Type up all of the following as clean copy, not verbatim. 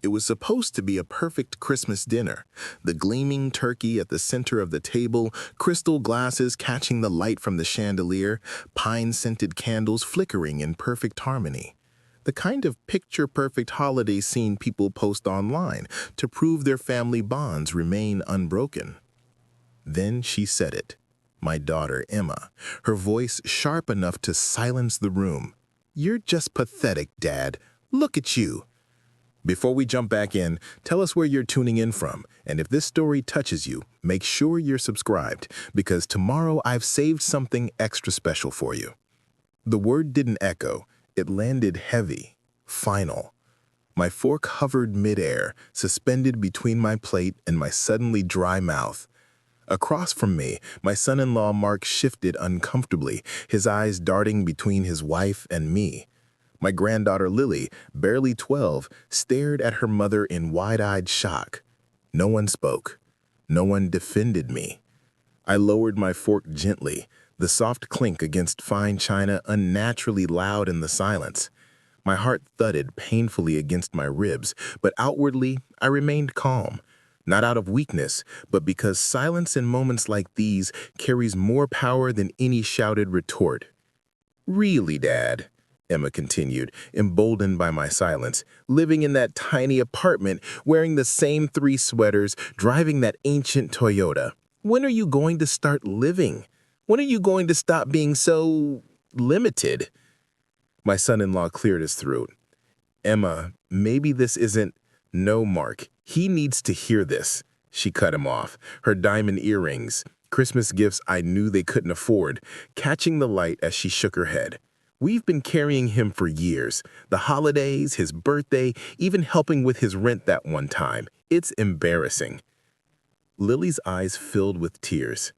It was supposed to be a perfect Christmas dinner. The gleaming turkey at the center of the table, crystal glasses catching the light from the chandelier, pine-scented candles flickering in perfect harmony. The kind of picture-perfect holiday scene people post online to prove their family bonds remain unbroken. Then she said it. My daughter, Emma, her voice sharp enough to silence the room. "You're just pathetic, Dad. Look at you." Before we jump back in, tell us where you're tuning in from, and if this story touches you, make sure you're subscribed, because tomorrow I've saved something extra special for you. The word didn't echo, it landed heavy, final. My fork hovered midair, suspended between my plate and my suddenly dry mouth. Across from me, my son-in-law Mark shifted uncomfortably, his eyes darting between his wife and me. My granddaughter Lily, barely 12, stared at her mother in wide-eyed shock. No one spoke. No one defended me. I lowered my fork gently, the soft clink against fine china unnaturally loud in the silence. My heart thudded painfully against my ribs, but outwardly I remained calm. Not out of weakness, but because silence in moments like these carries more power than any shouted retort. "Really, Dad?" Emma continued, emboldened by my silence, living in that tiny apartment, wearing the same 3 sweaters, driving that ancient Toyota. "When are you going to start living? When are you going to stop being so limited?" My son-in-law cleared his throat. "Emma, maybe this isn't—" "No, Mark, he needs to hear this." She cut him off, her diamond earrings, Christmas gifts I knew they couldn't afford, catching the light as she shook her head. "We've been carrying him for years. The holidays, his birthday, even helping with his rent that one time. It's embarrassing." Lily's eyes filled with tears.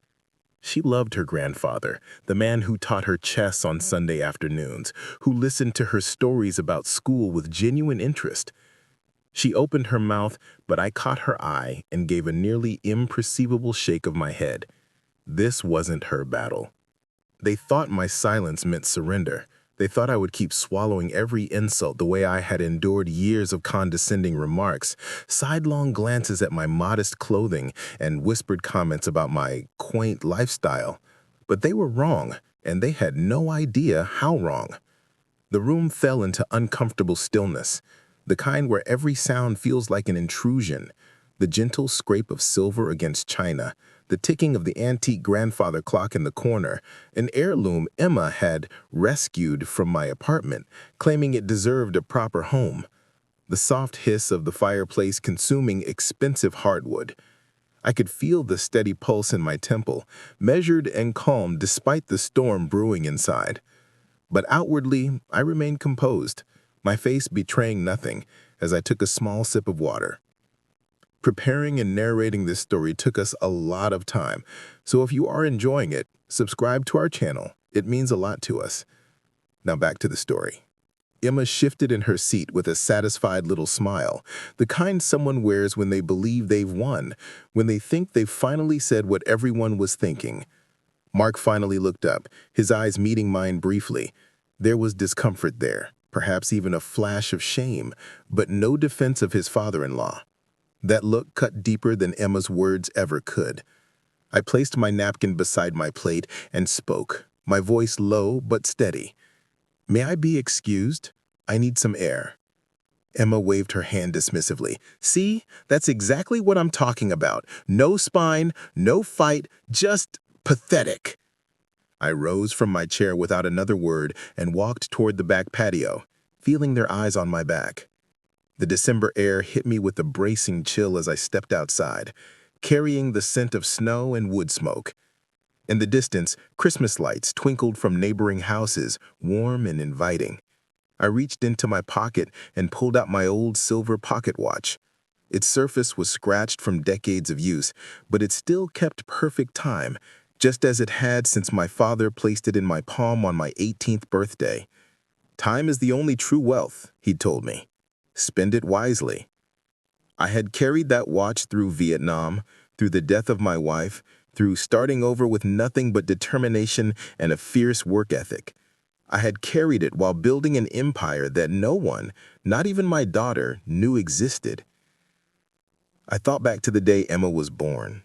She loved her grandfather, the man who taught her chess on Sunday afternoons, who listened to her stories about school with genuine interest. She opened her mouth, but I caught her eye and gave a nearly imperceivable shake of my head. This wasn't her battle. They thought my silence meant surrender. They thought I would keep swallowing every insult the way I had endured years of condescending remarks, sidelong glances at my modest clothing, and whispered comments about my quaint lifestyle. But they were wrong, and they had no idea how wrong. The room fell into uncomfortable stillness, the kind where every sound feels like an intrusion. The gentle scrape of silver against china, the ticking of the antique grandfather clock in the corner, an heirloom Emma had rescued from my apartment, claiming it deserved a proper home. The soft hiss of the fireplace consuming expensive hardwood. I could feel the steady pulse in my temple, measured and calm despite the storm brewing inside. But outwardly, I remained composed, my face betraying nothing, as I took a small sip of water. Preparing and narrating this story took us a lot of time, so if you are enjoying it, subscribe to our channel. It means a lot to us. Now back to the story. Emma shifted in her seat with a satisfied little smile, the kind someone wears when they believe they've won, when they think they've finally said what everyone was thinking. Mark finally looked up, his eyes meeting mine briefly. There was discomfort there, perhaps even a flash of shame, but no defense of his father-in-law. That look cut deeper than Emma's words ever could. I placed my napkin beside my plate and spoke, my voice low but steady. "May I be excused? I need some air." Emma waved her hand dismissively. "See, that's exactly what I'm talking about. No spine, no fight, just pathetic." I rose from my chair without another word and walked toward the back patio, feeling their eyes on my back. The December air hit me with a bracing chill as I stepped outside, carrying the scent of snow and wood smoke. In the distance, Christmas lights twinkled from neighboring houses, warm and inviting. I reached into my pocket and pulled out my old silver pocket watch. Its surface was scratched from decades of use, but it still kept perfect time, just as it had since my father placed it in my palm on my 18th birthday. "Time is the only true wealth," he'd told me. "Spend it wisely." I had carried that watch through Vietnam, through the death of my wife, through starting over with nothing but determination and a fierce work ethic. I had carried it while building an empire that no one, not even my daughter, knew existed. I thought back to the day Emma was born,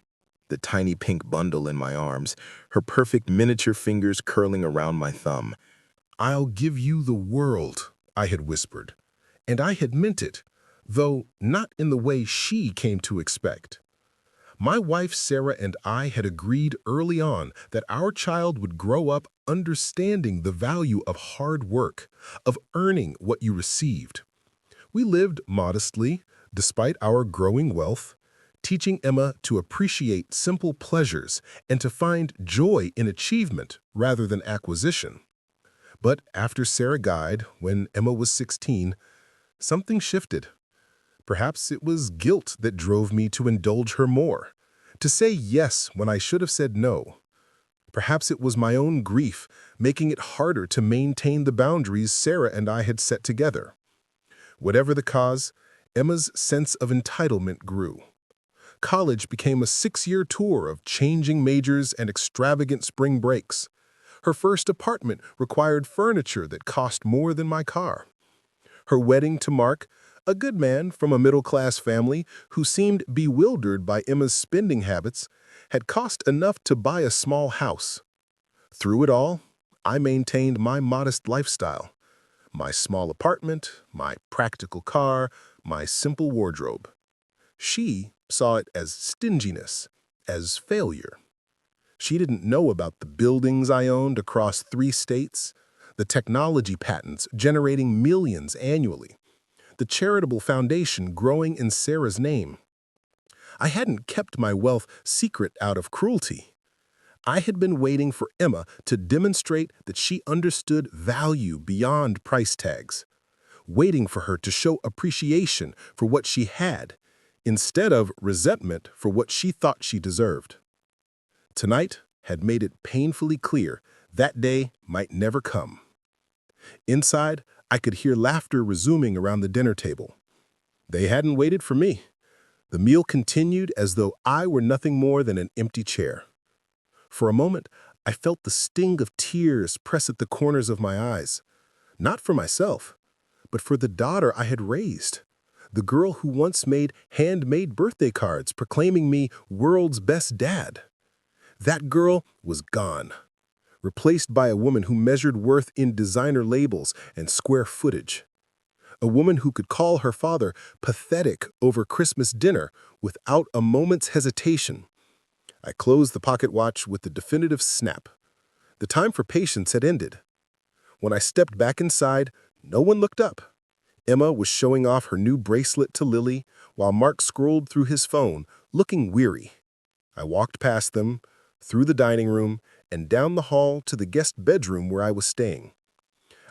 the tiny pink bundle in my arms, her perfect miniature fingers curling around my thumb. "I'll give you the world," I had whispered, and I had meant it, though not in the way she came to expect. My wife Sarah and I had agreed early on that our child would grow up understanding the value of hard work, of earning what you received. We lived modestly, despite our growing wealth, teaching Emma to appreciate simple pleasures and to find joy in achievement rather than acquisition. But after Sarah died, when Emma was 16, something shifted. Perhaps it was guilt that drove me to indulge her more, to say yes when I should have said no. Perhaps it was my own grief, making it harder to maintain the boundaries Sarah and I had set together. Whatever the cause, Emma's sense of entitlement grew. College became a 6-year tour of changing majors and extravagant spring breaks. Her first apartment required furniture that cost more than my car. Her wedding to Mark, a good man from a middle-class family who seemed bewildered by Emma's spending habits, had cost enough to buy a small house. Through it all, I maintained my modest lifestyle. My small apartment, my practical car, my simple wardrobe. She saw it as stinginess, as failure. She didn't know about the buildings I owned across 3 states, the technology patents generating millions annually, the charitable foundation growing in Sarah's name. I hadn't kept my wealth secret out of cruelty. I had been waiting for Emma to demonstrate that she understood value beyond price tags, waiting for her to show appreciation for what she had, instead of resentment for what she thought she deserved. Tonight had made it painfully clear that day might never come. Inside, I could hear laughter resuming around the dinner table. They hadn't waited for me. The meal continued as though I were nothing more than an empty chair. For a moment, I felt the sting of tears press at the corners of my eyes, not for myself, but for the daughter I had raised, the girl who once made handmade birthday cards proclaiming me world's best dad. That girl was gone, replaced by a woman who measured worth in designer labels and square footage. A woman who could call her father pathetic over Christmas dinner without a moment's hesitation. I closed the pocket watch with the definitive snap. The time for patience had ended. When I stepped back inside, no one looked up. Emma was showing off her new bracelet to Lily, while Mark scrolled through his phone, looking weary. I walked past them, through the dining room, and down the hall to the guest bedroom where I was staying.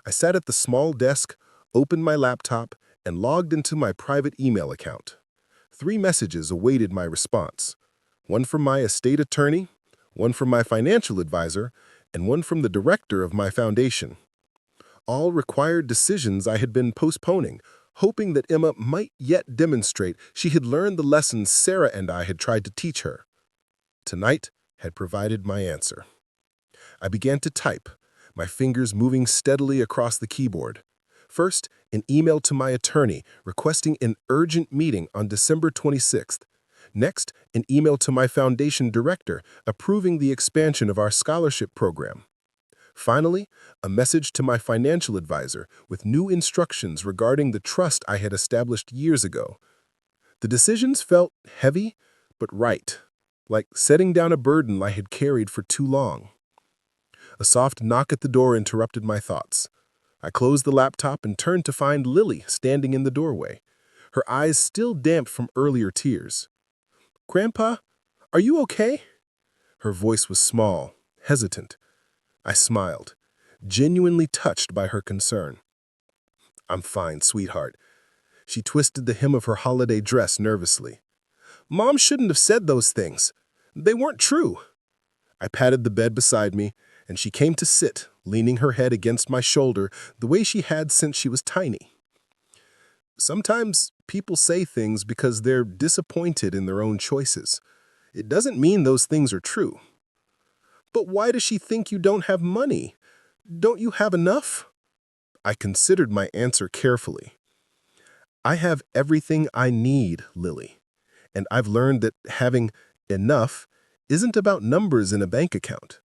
I sat at the small desk, opened my laptop, and logged into my private email account. 3 messages awaited my response. One from my estate attorney, one from my financial advisor, and one from the director of my foundation. All required decisions I had been postponing, hoping that Emma might yet demonstrate she had learned the lessons Sarah and I had tried to teach her. Tonight had provided my answer. I began to type, my fingers moving steadily across the keyboard. First, an email to my attorney requesting an urgent meeting on December 26th. Next, an email to my foundation director approving the expansion of our scholarship program. Finally, a message to my financial advisor with new instructions regarding the trust I had established years ago. The decisions felt heavy, but right, like setting down a burden I had carried for too long. A soft knock at the door interrupted my thoughts. I closed the laptop and turned to find Lily standing in the doorway, her eyes still damp from earlier tears. "Grandpa, are you okay?" Her voice was small, hesitant. I smiled, genuinely touched by her concern. "I'm fine, sweetheart." She twisted the hem of her holiday dress nervously. "Mom shouldn't have said those things. They weren't true." I patted the bed beside me, and she came to sit, leaning her head against my shoulder the way she had since she was tiny. "Sometimes people say things because they're disappointed in their own choices. It doesn't mean those things are true." "But why does she think you don't have money?" Don't you have enough? I considered my answer carefully. I have everything I need, Lily, and I've learned that having enough isn't about numbers in a bank account.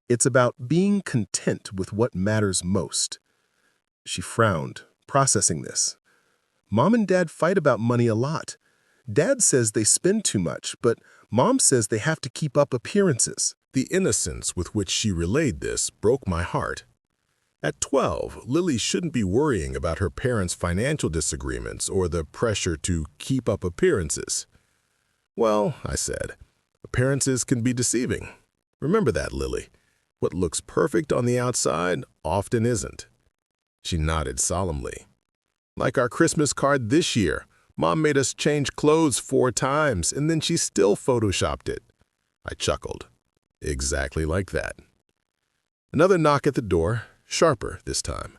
It's about being content with what matters most. She frowned, processing this. Mom and Dad fight about money a lot. Dad says they spend too much, but Mom says they have to keep up appearances. The innocence with which she relayed this broke my heart. At 12, Lily shouldn't be worrying about her parents' financial disagreements or the pressure to keep up appearances. Well, I said, appearances can be deceiving. Remember that, Lily. What looks perfect on the outside often isn't. She nodded solemnly. Like our Christmas card this year, Mom made us change clothes 4 times, and then she still photoshopped it. I chuckled. Exactly like that. Another knock at the door, sharper this time.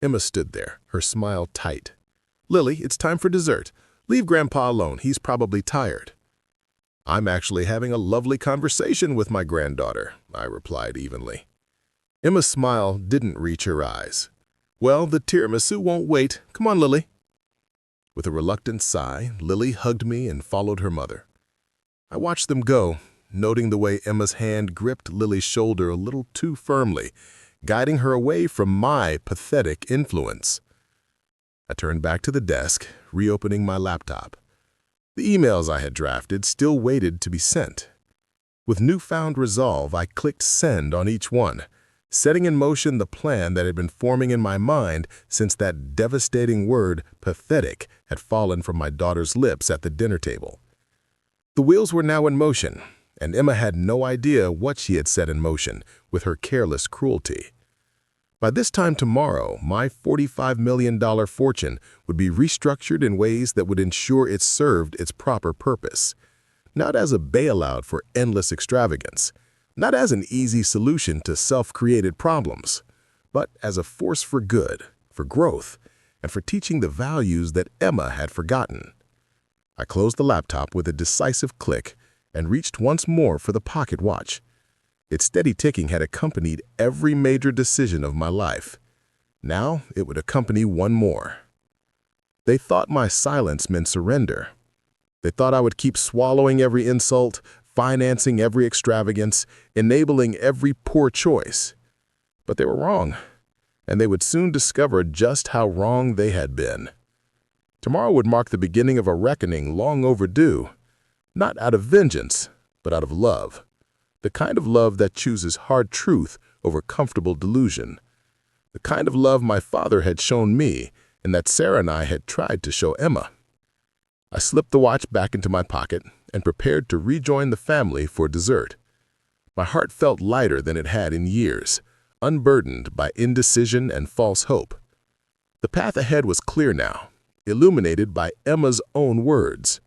Emma stood there, her smile tight. Lily, it's time for dessert. Leave Grandpa alone. He's probably tired. I'm actually having a lovely conversation with my granddaughter, I replied evenly. Emma's smile didn't reach her eyes. Well, the tiramisu won't wait. Come on, Lily. With a reluctant sigh, Lily hugged me and followed her mother. I watched them go, noting the way Emma's hand gripped Lily's shoulder a little too firmly, guiding her away from my pathetic influence. I turned back to the desk, reopening my laptop. The emails I had drafted still waited to be sent. With newfound resolve, I clicked send on each one, setting in motion the plan that had been forming in my mind since that devastating word, pathetic, had fallen from my daughter's lips at the dinner table. The wheels were now in motion, and Emma had no idea what she had set in motion with her careless cruelty. By this time tomorrow, my $45 million fortune would be restructured in ways that would ensure it served its proper purpose, not as a bailout for endless extravagance, not as an easy solution to self-created problems, but as a force for good, for growth, and for teaching the values that Emma had forgotten. I closed the laptop with a decisive click and reached once more for the pocket watch. Its steady ticking had accompanied every major decision of my life. Now it would accompany one more. They thought my silence meant surrender. They thought I would keep swallowing every insult, financing every extravagance, enabling every poor choice. But they were wrong, and they would soon discover just how wrong they had been. Tomorrow would mark the beginning of a reckoning long overdue, not out of vengeance, but out of love. The kind of love that chooses hard truth over comfortable delusion. The kind of love my father had shown me and that Sarah and I had tried to show Emma. I slipped the watch back into my pocket and prepared to rejoin the family for dessert. My heart felt lighter than it had in years, unburdened by indecision and false hope. The path ahead was clear now, illuminated by Emma's own words.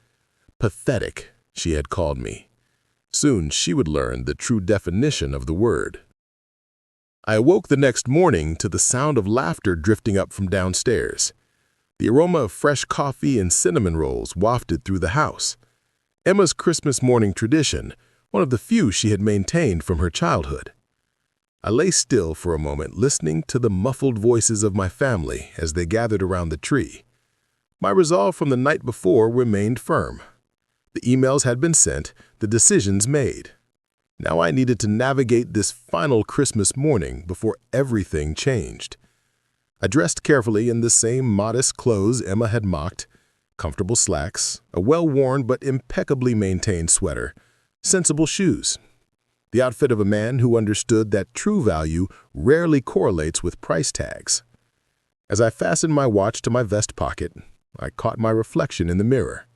Pathetic, she had called me. Soon she would learn the true definition of the word. I awoke the next morning to the sound of laughter drifting up from downstairs. The aroma of fresh coffee and cinnamon rolls wafted through the house. Emma's Christmas morning tradition, one of the few she had maintained from her childhood. I lay still for a moment, listening to the muffled voices of my family as they gathered around the tree. My resolve from the night before remained firm. The emails had been sent, the decisions made. Now I needed to navigate this final Christmas morning before everything changed. I dressed carefully in the same modest clothes Emma had mocked, comfortable slacks, a well-worn but impeccably maintained sweater, sensible shoes. The outfit of a man who understood that true value rarely correlates with price tags. As I fastened my watch to my vest pocket, I caught my reflection in the mirror.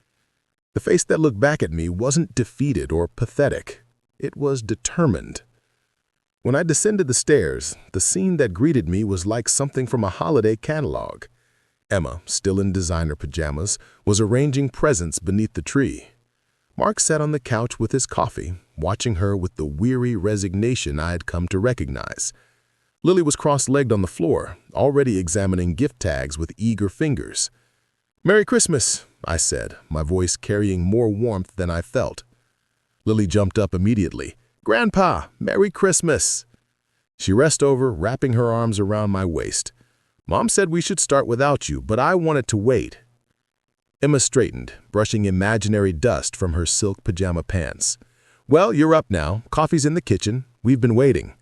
The face that looked back at me wasn't defeated or pathetic. It was determined. When I descended the stairs, the scene that greeted me was like something from a holiday catalog. Emma, still in designer pajamas, was arranging presents beneath the tree. Mark sat on the couch with his coffee, watching her with the weary resignation I had come to recognize. Lily was cross-legged on the floor, already examining gift tags with eager fingers. "Merry Christmas," I said, my voice carrying more warmth than I felt. Lily jumped up immediately. "Grandpa, Merry Christmas!" She rests over, wrapping her arms around my waist. Mom said we should start without you, but I wanted to wait. Emma straightened, brushing imaginary dust from her silk pajama pants. Well, you're up now. Coffee's in the kitchen. We've been waiting.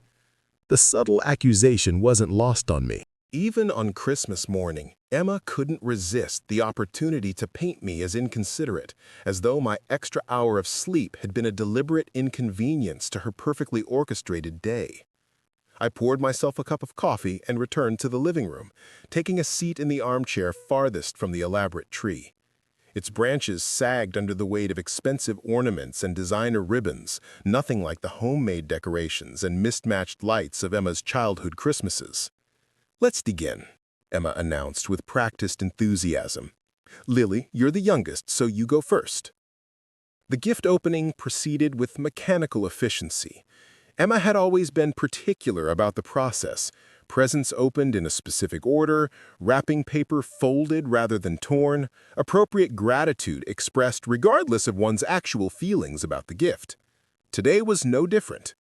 The subtle accusation wasn't lost on me. Even on Christmas morning, Emma couldn't resist the opportunity to paint me as inconsiderate, as though my extra hour of sleep had been a deliberate inconvenience to her perfectly orchestrated day. I poured myself a cup of coffee and returned to the living room, taking a seat in the armchair farthest from the elaborate tree. Its branches sagged under the weight of expensive ornaments and designer ribbons, nothing like the homemade decorations and mismatched lights of Emma's childhood Christmases. "Let's begin," Emma announced with practiced enthusiasm. "Lily, you're the youngest, so you go first." The gift opening proceeded with mechanical efficiency. Emma had always been particular about the process. Presents opened in a specific order, wrapping paper folded rather than torn, appropriate gratitude expressed regardless of one's actual feelings about the gift. Today was no different.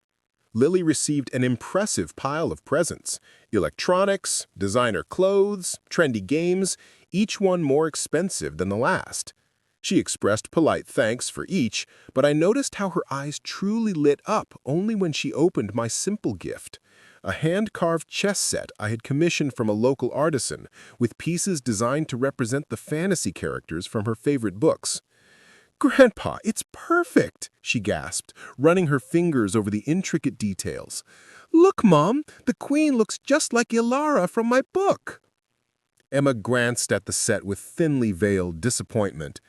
Lily received an impressive pile of presents: electronics, designer clothes, trendy games, each one more expensive than the last. She expressed polite thanks for each, but I noticed how her eyes truly lit up only when she opened my simple gift, a hand-carved chess set I had commissioned from a local artisan, with pieces designed to represent the fantasy characters from her favorite books. "Grandpa, it's perfect!" she gasped, running her fingers over the intricate details. "Look, Mom, the queen looks just like Ilara from my book." Emma glanced at the set with thinly veiled disappointment.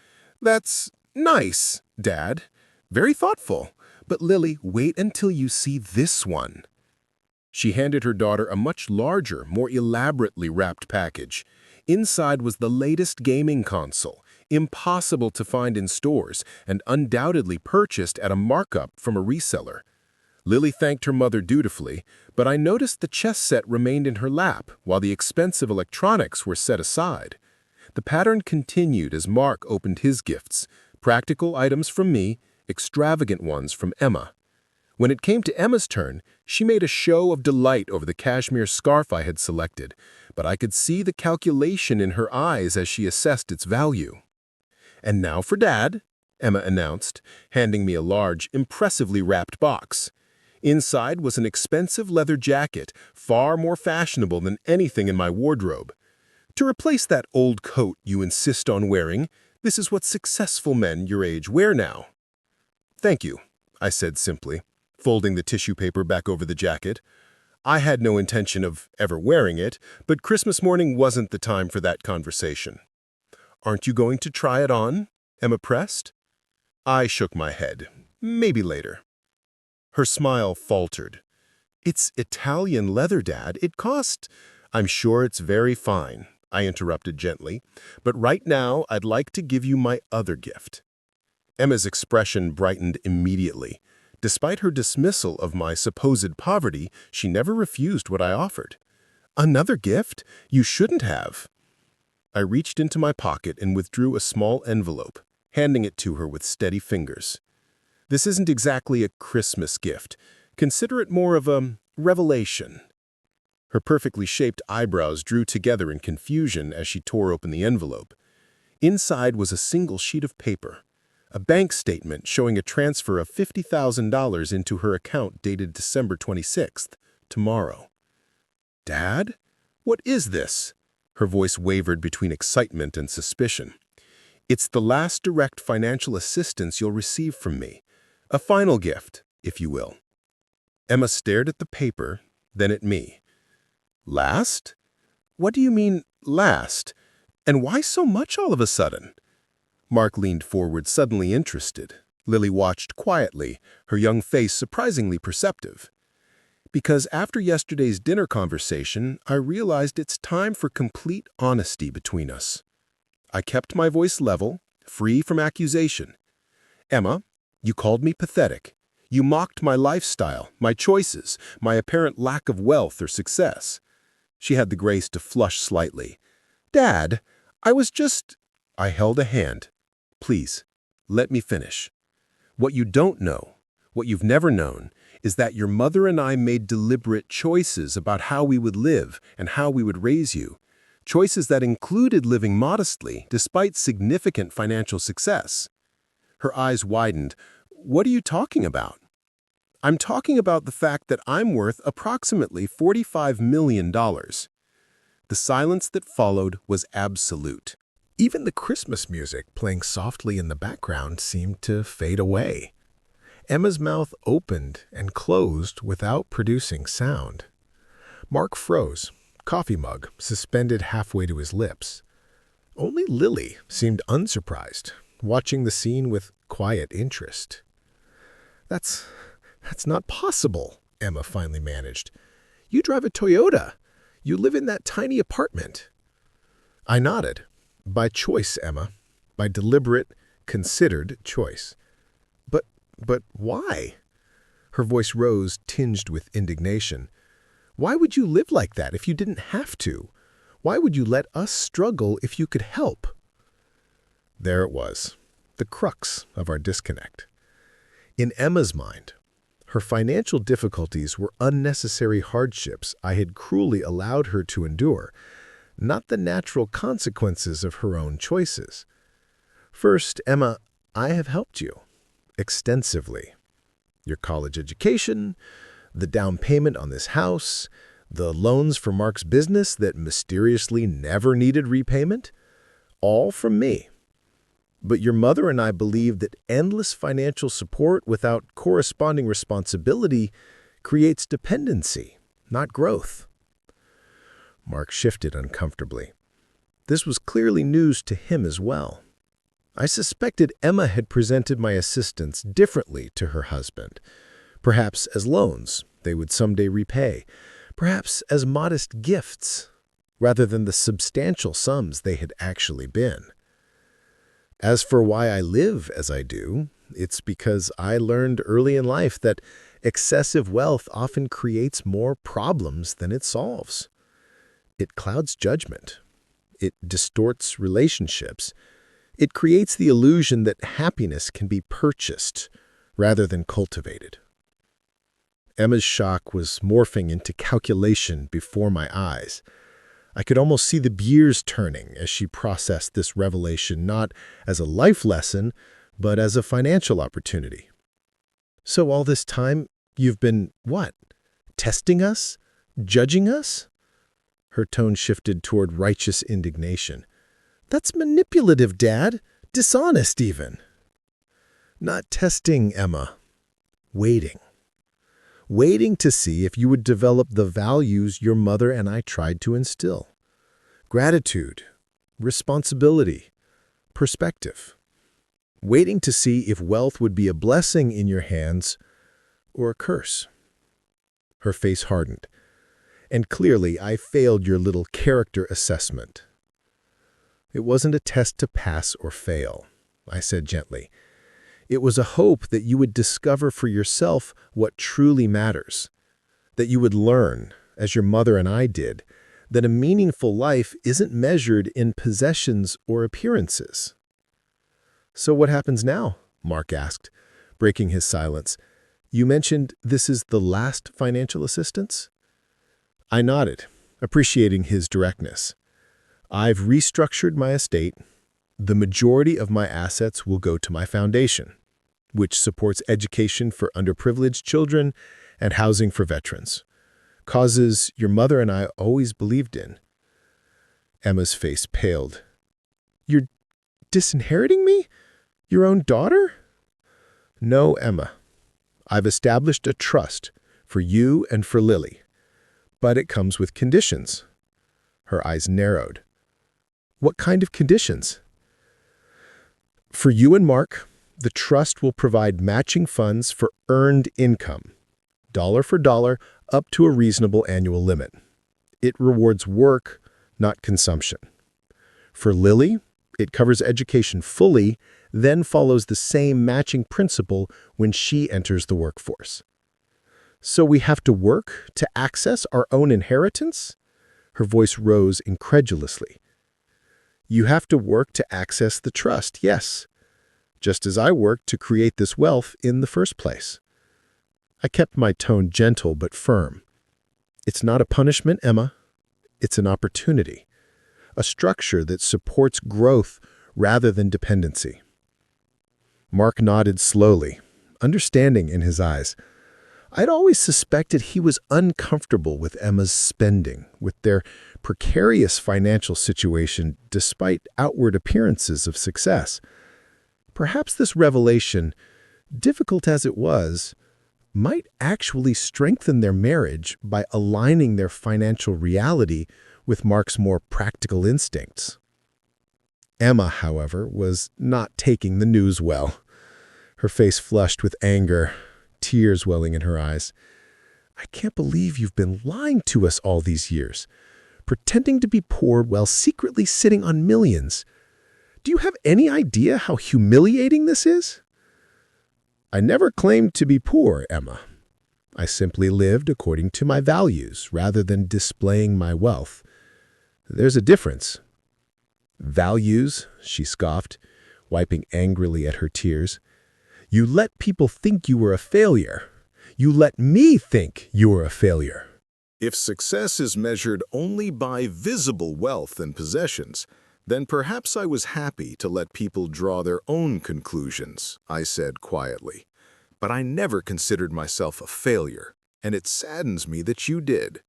"That's nice, Dad. Very thoughtful. But Lily, wait until you see this one." She handed her daughter a much larger, more elaborately wrapped package. Inside was the latest gaming console, impossible to find in stores and undoubtedly purchased at a markup from a reseller. Lily thanked her mother dutifully, but I noticed the chess set remained in her lap while the expensive electronics were set aside. The pattern continued as Mark opened his gifts, practical items from me, extravagant ones from Emma. When it came to Emma's turn, she made a show of delight over the cashmere scarf I had selected, but I could see the calculation in her eyes as she assessed its value. "And now for Dad," Emma announced, handing me a large, impressively wrapped box. Inside was an expensive leather jacket, far more fashionable than anything in my wardrobe. "To replace that old coat you insist on wearing, this is what successful men your age wear now." "Thank you," I said simply, folding the tissue paper back over the jacket. I had no intention of ever wearing it, but Christmas morning wasn't the time for that conversation. "Aren't you going to try it on?" Emma pressed. I shook my head. "Maybe later." Her smile faltered. "It's Italian leather, Dad. It cost—" "I'm sure it's very fine," I interrupted gently, "but right now I'd like to give you my other gift." Emma's expression brightened immediately. Despite her dismissal of my supposed poverty, she never refused what I offered. "Another gift? You shouldn't have." I reached into my pocket and withdrew a small envelope, handing it to her with steady fingers. "This isn't exactly a Christmas gift. Consider it more of a revelation." Her perfectly shaped eyebrows drew together in confusion as she tore open the envelope. Inside was a single sheet of paper, a bank statement showing a transfer of $50,000 into her account dated December 26th, tomorrow. "Dad? What is this?" Her voice wavered between excitement and suspicion. "It's the last direct financial assistance you'll receive from me. A final gift, if you will." Emma stared at the paper, then at me. "Last? What do you mean, last? And why so much all of a sudden?" Mark leaned forward, suddenly interested. Lily watched quietly, her young face surprisingly perceptive. "Because after yesterday's dinner conversation, I realized it's time for complete honesty between us." I kept my voice level, free from accusation. "Emma, you called me pathetic. You mocked my lifestyle, my choices, my apparent lack of wealth or success." She had the grace to flush slightly. "Dad, I was just—" I held a hand. "Please, let me finish. What you don't know, what you've never known, is that your mother and I made deliberate choices about how we would live and how we would raise you. Choices that included living modestly despite significant financial success. Her eyes widened. What are you talking about? I'm talking about the fact that I'm worth approximately $45 million. The silence that followed was absolute. Even the Christmas music playing softly in the background seemed to fade away. Emma's mouth opened and closed without producing sound. Mark froze, coffee mug suspended halfway to his lips. Only Lily seemed unsurprised, watching the scene with quiet interest. That's not possible, Emma finally managed. You drive a Toyota. You live in that tiny apartment. I nodded. By choice, Emma. By deliberate, considered choice. But why? Her voice rose, tinged with indignation. Why would you live like that if you didn't have to? Why would you let us struggle if you could help? There it was, the crux of our disconnect. In Emma's mind, her financial difficulties were unnecessary hardships I had cruelly allowed her to endure, not the natural consequences of her own choices. First, Emma, I have helped you. Extensively. Your college education, the down payment on this house, the loans for Mark's business that mysteriously never needed repayment, all from me. But your mother and I believe that endless financial support without corresponding responsibility creates dependency, not growth. Mark shifted uncomfortably. This was clearly news to him as well. I suspected Emma had presented my assistance differently to her husband, perhaps as loans they would someday repay, perhaps as modest gifts, rather than the substantial sums they had actually been. As for why I live as I do, it's because I learned early in life that excessive wealth often creates more problems than it solves. It clouds judgment. It distorts relationships. It creates the illusion that happiness can be purchased rather than cultivated. Emma's shock was morphing into calculation before my eyes. I could almost see the gears turning as she processed this revelation not as a life lesson, but as a financial opportunity. So all this time, you've been, what? Testing us? Judging us? Her tone shifted toward righteous indignation. That's manipulative, Dad. Dishonest, even. Not testing, Emma. Waiting. Waiting to see if you would develop the values your mother and I tried to instill. Gratitude, responsibility, perspective. Waiting to see if wealth would be a blessing in your hands or a curse. Her face hardened. And clearly, I failed your little character assessment. It wasn't a test to pass or fail, I said gently. It was a hope that you would discover for yourself what truly matters, that you would learn, as your mother and I did, that a meaningful life isn't measured in possessions or appearances. So what happens now? Mark asked, breaking his silence. You mentioned this is the last financial assistance? I nodded, appreciating his directness. I've restructured my estate. The majority of my assets will go to my foundation, which supports education for underprivileged children and housing for veterans, causes your mother and I always believed in. Emma's face paled. You're disinheriting me? Your own daughter? No, Emma. I've established a trust for you and for Lily, but it comes with conditions. Her eyes narrowed. What kind of conditions? For you and Mark, the trust will provide matching funds for earned income, dollar for dollar, up to a reasonable annual limit. It rewards work, not consumption. For Lily, it covers education fully, then follows the same matching principle when she enters the workforce. So we have to work to access our own inheritance? Her voice rose incredulously. You have to work to access the trust, yes, just as I worked to create this wealth in the first place. I kept my tone gentle but firm. It's not a punishment, Emma. It's an opportunity, a structure that supports growth rather than dependency. Mark nodded slowly, understanding in his eyes. I'd always suspected he was uncomfortable with Emma's spending, with their precarious financial situation despite outward appearances of success. Perhaps this revelation, difficult as it was, might actually strengthen their marriage by aligning their financial reality with Mark's more practical instincts. Emma, however, was not taking the news well. Her face flushed with anger, tears welling in her eyes. I can't believe you've been lying to us all these years, pretending to be poor while secretly sitting on millions. Do you have any idea how humiliating this is? I never claimed to be poor, Emma. I simply lived according to my values rather than displaying my wealth. There's a difference. Values, she scoffed, wiping angrily at her tears. You let people think you were a failure. You let me think you were a failure. If success is measured only by visible wealth and possessions, then perhaps I was happy to let people draw their own conclusions, I said quietly. But I never considered myself a failure, and it saddens me that you did.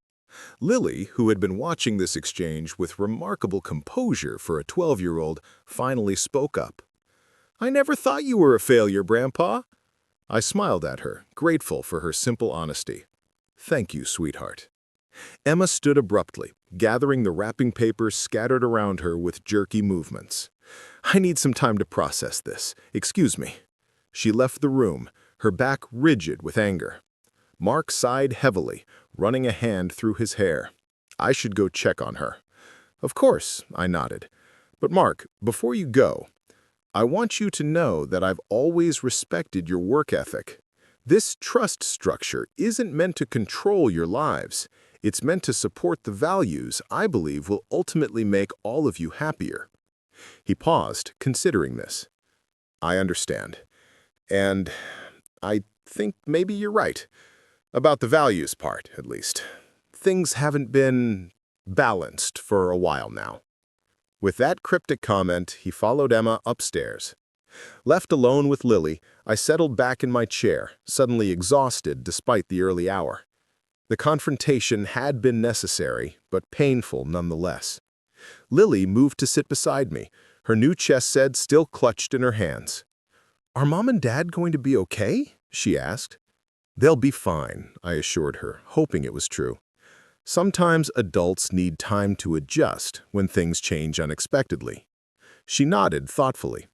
Lily, who had been watching this exchange with remarkable composure for a 12-year-old, finally spoke up. I never thought you were a failure, Grandpa. I smiled at her, grateful for her simple honesty. Thank you, sweetheart. Emma stood abruptly, gathering the wrapping paper scattered around her with jerky movements. I need some time to process this. Excuse me. She left the room, her back rigid with anger. Mark sighed heavily, running a hand through his hair. I should go check on her. Of course, I nodded. But Mark, before you go, I want you to know that I've always respected your work ethic. This trust structure isn't meant to control your lives. It's meant to support the values I believe will ultimately make all of you happier. He paused, considering this. I understand. And I think maybe you're right. About the values part, at least. Things haven't been balanced for a while now. With that cryptic comment, he followed Emma upstairs. Left alone with Lily, I settled back in my chair, suddenly exhausted despite the early hour. The confrontation had been necessary, but painful nonetheless. Lily moved to sit beside me, her new chess set still clutched in her hands. Are Mom and Dad going to be okay? She asked. They'll be fine, I assured her, hoping it was true. Sometimes adults need time to adjust when things change unexpectedly. She nodded thoughtfully.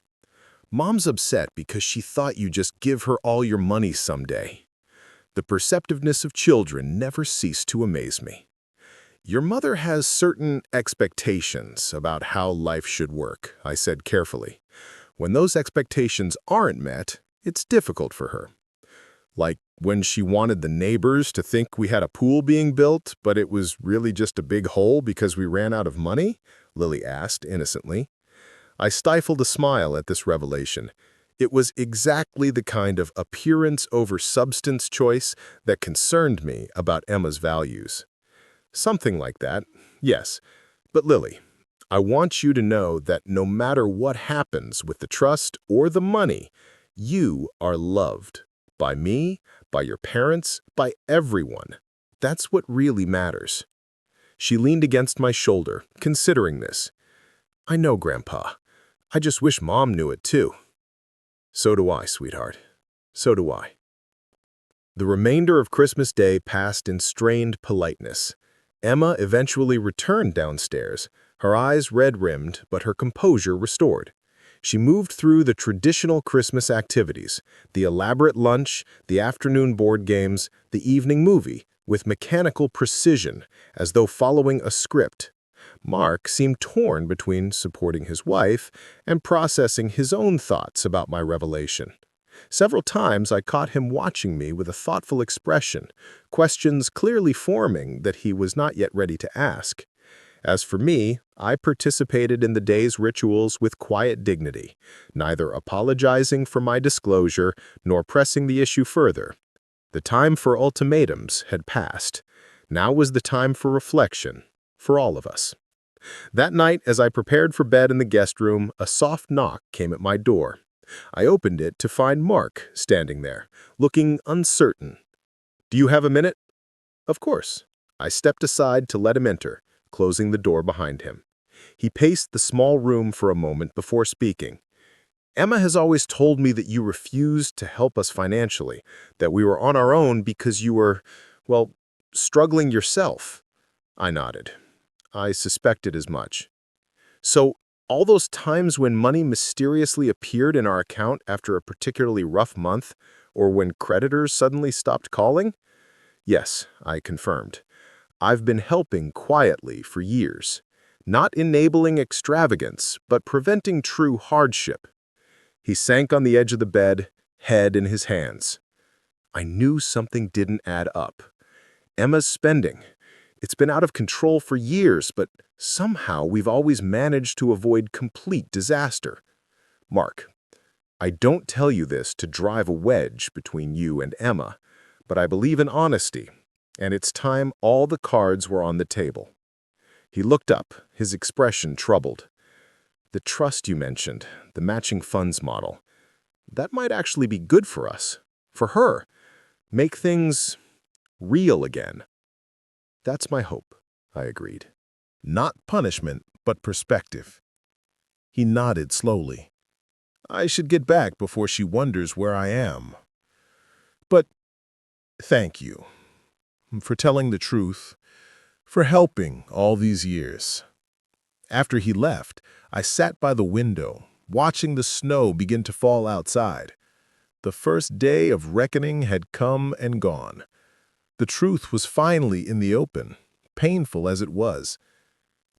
Mom's upset because she thought you'd just give her all your money someday. The perceptiveness of children never ceased to amaze me. Your mother has certain expectations about how life should work, I said carefully. When those expectations aren't met, it's difficult for her. Like when she wanted the neighbors to think we had a pool being built, but it was really just a big hole because we ran out of money? Lily asked innocently. I stifled a smile at this revelation. It was exactly the kind of appearance over substance choice that concerned me about Emma's values. Something like that, yes. But Lily, I want you to know that no matter what happens with the trust or the money, you are loved. By me, by your parents, by everyone. That's what really matters. She leaned against my shoulder, considering this. I know, Grandpa. I just wish Mom knew it too. So do I, sweetheart. So do I. The remainder of Christmas Day passed in strained politeness. Emma eventually returned downstairs, her eyes red-rimmed but her composure restored. She moved through the traditional Christmas activities, the elaborate lunch, the afternoon board games, the evening movie, with mechanical precision, as though following a script. Mark seemed torn between supporting his wife and processing his own thoughts about my revelation. Several times I caught him watching me with a thoughtful expression, questions clearly forming that he was not yet ready to ask. As for me, I participated in the day's rituals with quiet dignity, neither apologizing for my disclosure nor pressing the issue further. The time for ultimatums had passed. Now was the time for reflection, for all of us. That night, as I prepared for bed in the guest room, a soft knock came at my door. I opened it to find Mark standing there, looking uncertain. "Do you have a minute?" "Of course." I stepped aside to let him enter, closing the door behind him. He paced the small room for a moment before speaking. "Emma has always told me that you refused to help us financially, that we were on our own because you were, well, struggling yourself." I nodded. I suspected as much. "So, all those times when money mysteriously appeared in our account after a particularly rough month, or when creditors suddenly stopped calling?" "Yes," I confirmed. "I've been helping quietly for years. Not enabling extravagance, but preventing true hardship." He sank on the edge of the bed, head in his hands. I knew something didn't add up. Emma's spending. It's been out of control for years, but somehow we've always managed to avoid complete disaster. Mark, I don't tell you this to drive a wedge between you and Emma, but I believe in honesty, and it's time all the cards were on the table. He looked up, his expression troubled. "The trust you mentioned, the matching funds model, that might actually be good for us, for her. Make things real again." "That's my hope," I agreed. Not punishment, but perspective. He nodded slowly. I should get back before she wonders where I am. But thank you for telling the truth, for helping all these years. After he left, I sat by the window, watching the snow begin to fall outside. The first day of reckoning had come and gone. The truth was finally in the open, painful as it was.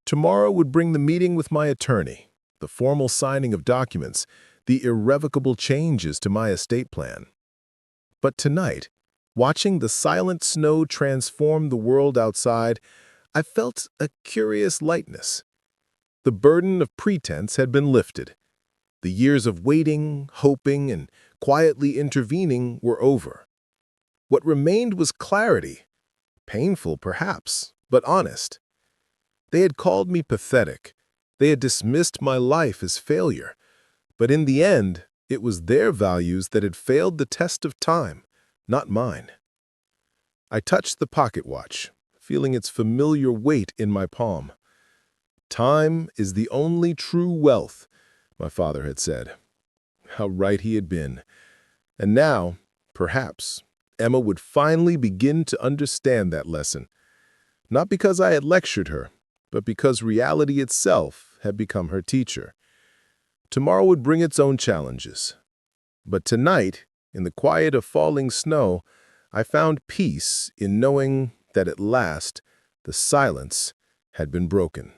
Tomorrow would bring the meeting with my attorney, the formal signing of documents, the irrevocable changes to my estate plan. But tonight, watching the silent snow transform the world outside, I felt a curious lightness. The burden of pretense had been lifted. The years of waiting, hoping, and quietly intervening were over. What remained was clarity, painful perhaps, but honest. They had called me pathetic. They had dismissed my life as failure. But in the end, it was their values that had failed the test of time, not mine. I touched the pocket watch, feeling its familiar weight in my palm. "Time is the only true wealth," my father had said. How right he had been. And now, perhaps, Emma would finally begin to understand that lesson. Not because I had lectured her, but because reality itself had become her teacher. Tomorrow would bring its own challenges. But tonight, in the quiet of falling snow, I found peace in knowing that at last the silence had been broken.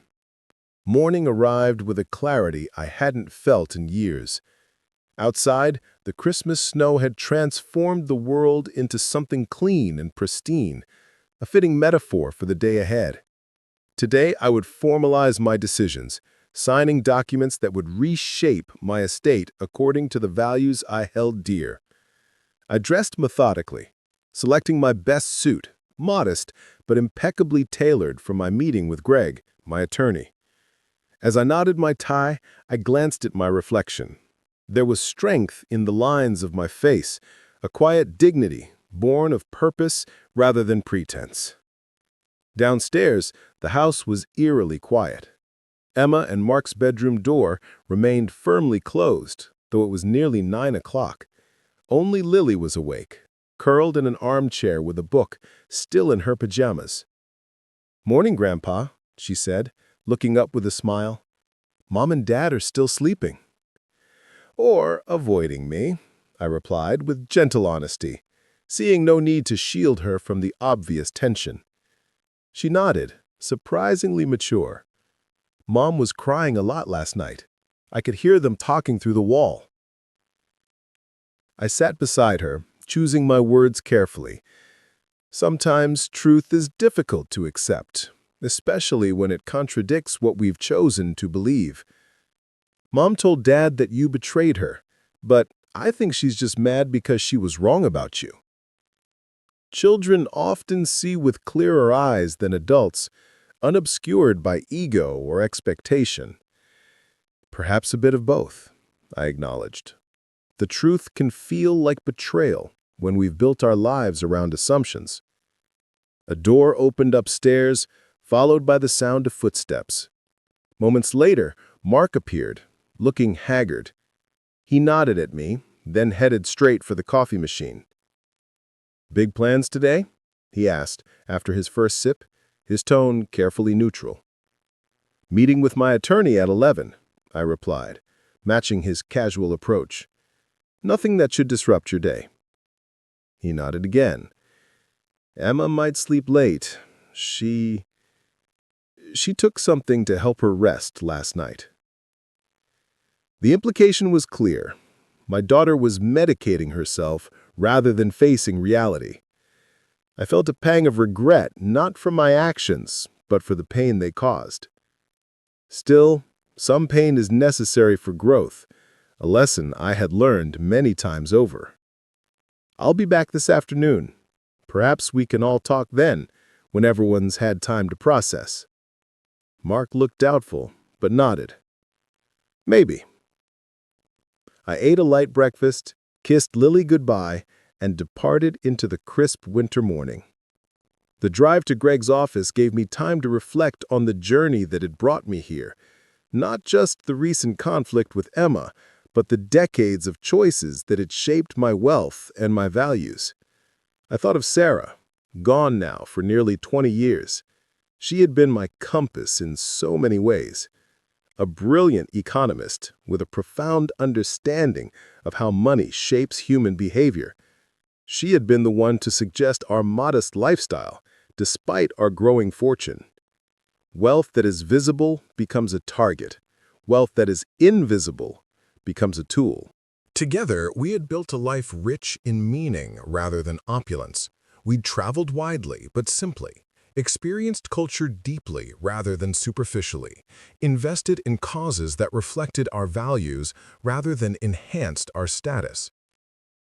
Morning arrived with a clarity I hadn't felt in years. Outside, the Christmas snow had transformed the world into something clean and pristine, a fitting metaphor for the day ahead. Today, I would formalize my decisions, signing documents that would reshape my estate according to the values I held dear. I dressed methodically, selecting my best suit, modest but impeccably tailored for my meeting with Greg, my attorney. As I knotted my tie, I glanced at my reflection. There was strength in the lines of my face, a quiet dignity born of purpose rather than pretense. Downstairs, the house was eerily quiet. Emma and Mark's bedroom door remained firmly closed, though it was nearly 9 o'clock. Only Lily was awake, curled in an armchair with a book, still in her pajamas. "Morning, Grandpa," she said, looking up with a smile. "Mom and Dad are still sleeping." "Or avoiding me," I replied with gentle honesty, seeing no need to shield her from the obvious tension. She nodded, surprisingly mature. "Mom was crying a lot last night. I could hear them talking through the wall." I sat beside her, choosing my words carefully. Sometimes truth is difficult to accept, especially when it contradicts what we've chosen to believe. "Mom told Dad that you betrayed her, but I think she's just mad because she was wrong about you." Children often see with clearer eyes than adults, unobscured by ego or expectation. Perhaps a bit of both, I acknowledged. The truth can feel like betrayal when we've built our lives around assumptions. A door opened upstairs, followed by the sound of footsteps. Moments later, Mark appeared, looking haggard. He nodded at me, then headed straight for the coffee machine. "Big plans today?" he asked after his first sip, his tone carefully neutral. "Meeting with my attorney at 11, I replied, matching his casual approach. "Nothing that should disrupt your day." He nodded again. "Emma might sleep late. She took something to help her rest last night." The implication was clear. My daughter was medicating herself rather than facing reality. I felt a pang of regret, not for my actions, but for the pain they caused. Still, some pain is necessary for growth, a lesson I had learned many times over. "I'll be back this afternoon. Perhaps we can all talk then, when everyone's had time to process." Mark looked doubtful, but nodded. "Maybe." I ate a light breakfast, kissed Lily goodbye, and departed into the crisp winter morning. The drive to Greg's office gave me time to reflect on the journey that had brought me here, not just the recent conflict with Emma, but the decades of choices that had shaped my wealth and my values. I thought of Sarah, gone now for nearly 20 years. She had been my compass in so many ways. A brilliant economist with a profound understanding of how money shapes human behavior. She had been the one to suggest our modest lifestyle, despite our growing fortune. Wealth that is visible becomes a target. Wealth that is invisible becomes a tool. Together, we had built a life rich in meaning rather than opulence. We'd traveled widely, but simply, experienced culture deeply rather than superficially, invested in causes that reflected our values rather than enhanced our status.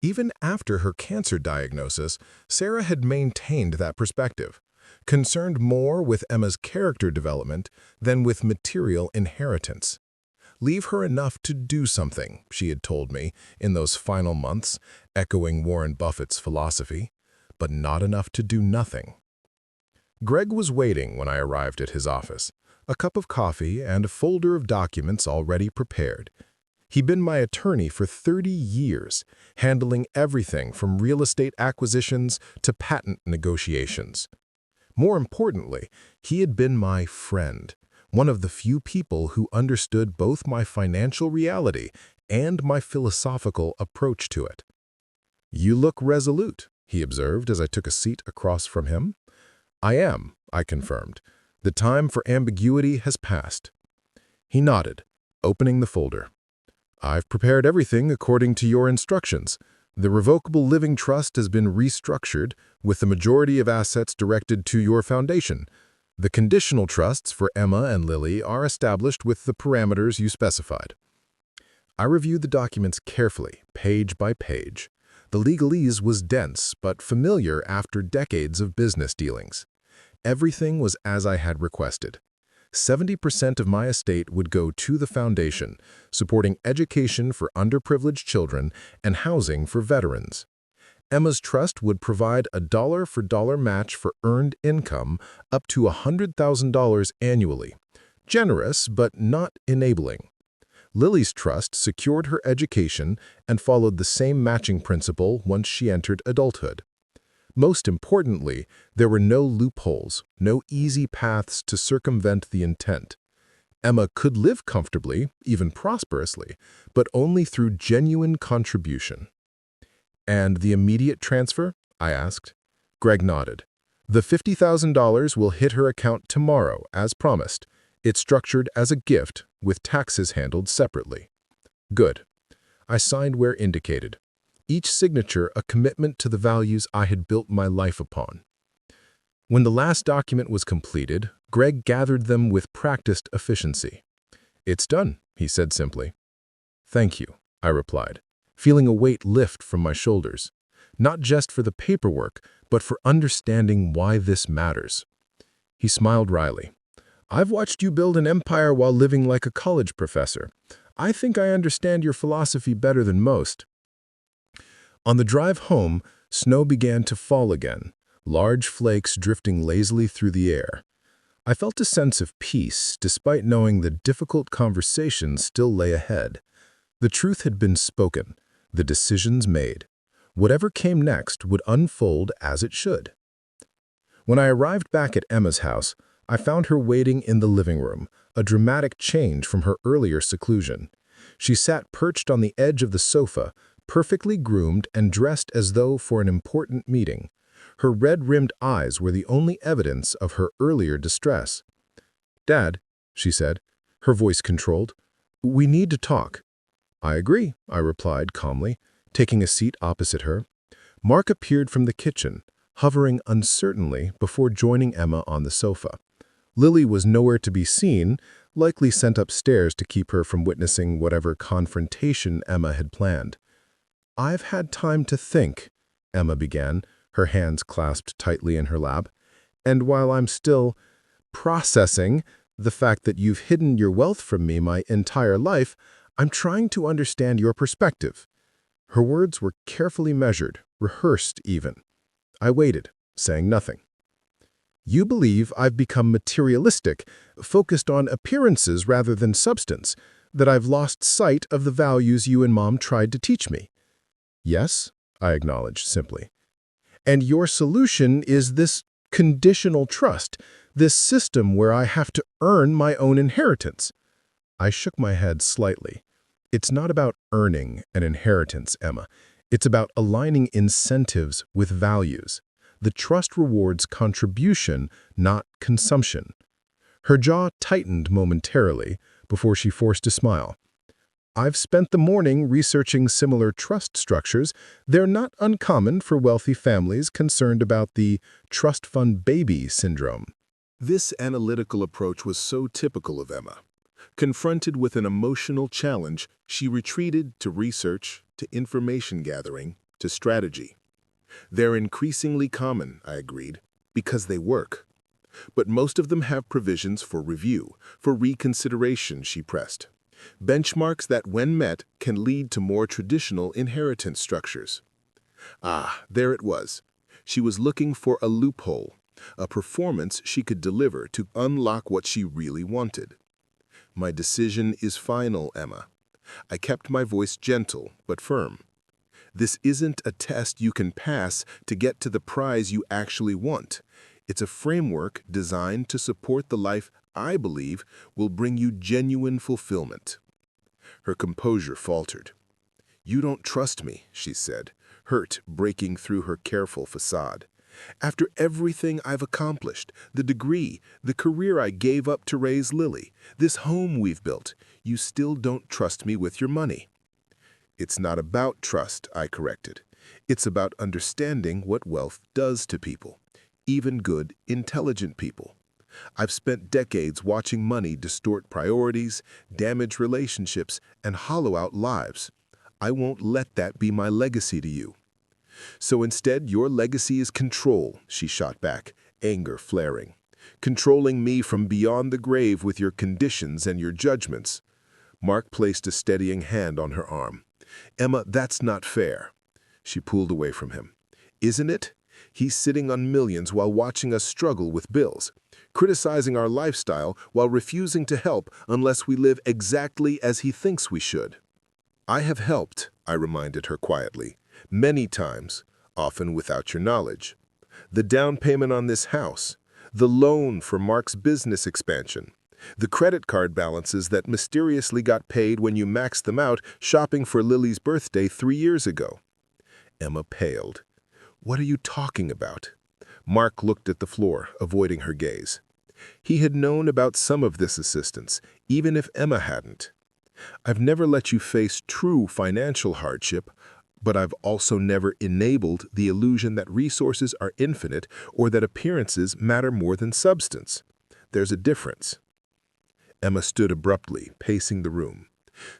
Even after her cancer diagnosis, Sarah had maintained that perspective, concerned more with Emma's character development than with material inheritance. "Leave her enough to do something," she had told me in those final months, echoing Warren Buffett's philosophy, but not enough to do nothing. Greg was waiting when I arrived at his office, a cup of coffee and a folder of documents already prepared. He'd been my attorney for 30 years, handling everything from real estate acquisitions to patent negotiations. More importantly, he had been my friend, one of the few people who understood both my financial reality and my philosophical approach to it. "You look resolute," he observed as I took a seat across from him. "I am," I confirmed. "The time for ambiguity has passed." He nodded, opening the folder. "I've prepared everything according to your instructions. The revocable living trust has been restructured, with the majority of assets directed to your foundation. The conditional trusts for Emma and Lily are established with the parameters you specified." I reviewed the documents carefully, page by page. The legalese was dense but familiar after decades of business dealings. Everything was as I had requested. 70% of my estate would go to the foundation, supporting education for underprivileged children and housing for veterans. Emma's trust would provide a dollar-for-dollar match for earned income up to $100,000 annually. Generous, but not enabling. Lily's trust secured her education and followed the same matching principle once she entered adulthood. Most importantly, there were no loopholes, no easy paths to circumvent the intent. Emma could live comfortably, even prosperously, but only through genuine contribution. "And the immediate transfer?" I asked. Greg nodded. "The $50,000 will hit her account tomorrow, as promised. It's structured as a gift, with taxes handled separately." "Good." I signed where indicated. Each signature a commitment to the values I had built my life upon. When the last document was completed, Greg gathered them with practiced efficiency. "It's done," he said simply. "Thank you," I replied, feeling a weight lift from my shoulders. Not just for the paperwork, but for understanding why this matters." He smiled wryly. "I've watched you build an empire while living like a college professor. I think I understand your philosophy better than most." On the drive home, snow began to fall again, large flakes drifting lazily through the air. I felt a sense of peace, despite knowing that difficult conversations still lay ahead. The truth had been spoken, the decisions made. Whatever came next would unfold as it should. When I arrived back at Emma's house, I found her waiting in the living room, a dramatic change from her earlier seclusion. She sat perched on the edge of the sofa, perfectly groomed and dressed as though for an important meeting. Her red-rimmed eyes were the only evidence of her earlier distress. "Dad," she said, her voice controlled, "we need to talk." "I agree," I replied calmly, taking a seat opposite her. Mark appeared from the kitchen, hovering uncertainly before joining Emma on the sofa. Lily was nowhere to be seen, likely sent upstairs to keep her from witnessing whatever confrontation Emma had planned. "I've had time to think," Emma began, her hands clasped tightly in her lap, "and while I'm still processing the fact that you've hidden your wealth from me my entire life, I'm trying to understand your perspective." Her words were carefully measured, rehearsed even. I waited, saying nothing. "You believe I've become materialistic, focused on appearances rather than substance, that I've lost sight of the values you and Mom tried to teach me." "Yes," I acknowledged simply. "And your solution is this conditional trust, this system where I have to earn my own inheritance." I shook my head slightly. "It's not about earning an inheritance, Emma. It's about aligning incentives with values. The trust rewards contribution, not consumption." Her jaw tightened momentarily before she forced a smile. "I've spent the morning researching similar trust structures. They're not uncommon for wealthy families concerned about the trust fund baby syndrome." This analytical approach was so typical of Emma. Confronted with an emotional challenge, she retreated to research, to information gathering, to strategy. "They're increasingly common," I agreed, "because they work. But most of them have provisions for review, for reconsideration," she pressed. "Benchmarks that, when met, can lead to more traditional inheritance structures." Ah, there it was. She was looking for a loophole, a performance she could deliver to unlock what she really wanted. "My decision is final, Emma." I kept my voice gentle but firm. "This isn't a test you can pass to get to the prize you actually want. It's a framework designed to support the life I believe will bring you genuine fulfillment." Her composure faltered. "You don't trust me," she said, hurt breaking through her careful facade. "After everything I've accomplished, the degree, the career I gave up to raise Lily, this home we've built, you still don't trust me with your money." "It's not about trust," I corrected. "It's about understanding what wealth does to people, even good, intelligent people. I've spent decades watching money distort priorities, damage relationships, and hollow out lives. I won't let that be my legacy to you." "So instead, your legacy is control," she shot back, anger flaring. "Controlling me from beyond the grave with your conditions and your judgments." Mark placed a steadying hand on her arm. "Emma, that's not fair." She pulled away from him. "Isn't it? He's sitting on millions while watching us struggle with bills, criticizing our lifestyle while refusing to help unless we live exactly as he thinks we should." "I have helped," I reminded her quietly, "many times, often without your knowledge. The down payment on this house, the loan for Mark's business expansion, the credit card balances that mysteriously got paid when you maxed them out shopping for Lily's birthday 3 years ago." Emma paled. "What are you talking about?" Mark looked at the floor, avoiding her gaze. He had known about some of this assistance, even if Emma hadn't. "I've never let you face true financial hardship, but I've also never enabled the illusion that resources are infinite or that appearances matter more than substance. There's a difference." Emma stood abruptly, pacing the room.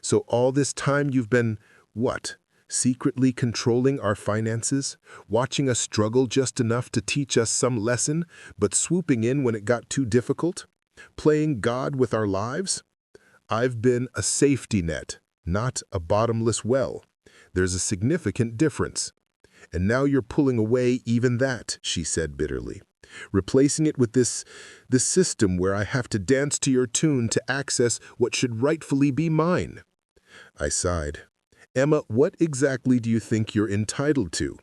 "So all this time you've been, what, secretly controlling our finances, watching us struggle just enough to teach us some lesson, but swooping in when it got too difficult, playing God with our lives? I've been a safety net, not a bottomless well. There's a significant difference. And now you're pulling away even that, she said bitterly, replacing it with this system where I have to dance to your tune to access what should rightfully be mine. I sighed. Emma, what exactly do you think you're entitled to?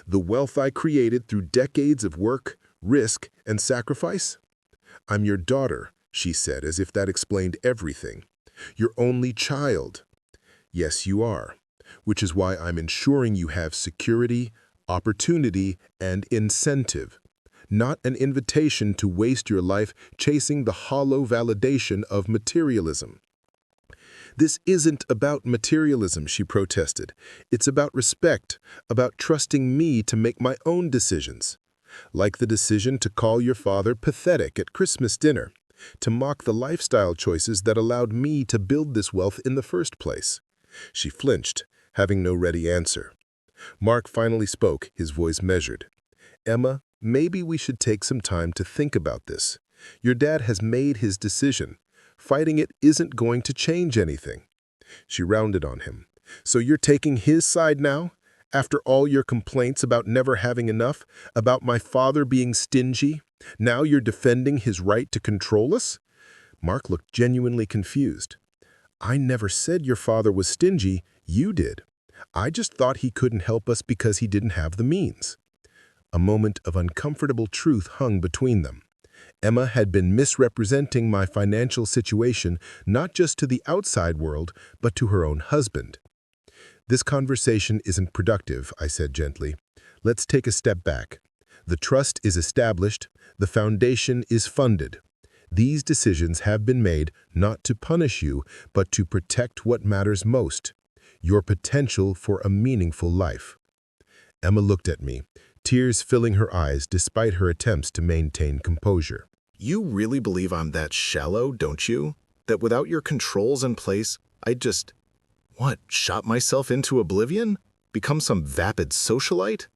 The wealth I created through decades of work, risk, and sacrifice? I'm your daughter, she said, as if that explained everything. Your only child. Yes, you are, which is why I'm ensuring you have security, opportunity, and incentive, not an invitation to waste your life chasing the hollow validation of materialism. This isn't about materialism, she protested. It's about respect, about trusting me to make my own decisions. Like the decision to call your father pathetic at Christmas dinner, to mock the lifestyle choices that allowed me to build this wealth in the first place. She flinched, having no ready answer. Mark finally spoke, his voice measured. Emma, maybe we should take some time to think about this. Your dad has made his decision. Fighting it isn't going to change anything. She rounded on him. So you're taking his side now? After all your complaints about never having enough, about my father being stingy, now you're defending his right to control us? Mark looked genuinely confused. I never said your father was stingy, you did. I just thought he couldn't help us because he didn't have the means. A moment of uncomfortable truth hung between them. Emma had been misrepresenting my financial situation not just to the outside world, but to her own husband. This conversation isn't productive, I said gently. Let's take a step back. The trust is established, the foundation is funded. These decisions have been made not to punish you, but to protect what matters most, your potential for a meaningful life. Emma looked at me, tears filling her eyes despite her attempts to maintain composure. You really believe I'm that shallow, don't you? That without your controls in place, I'd just, shot myself into oblivion? Become some vapid socialite?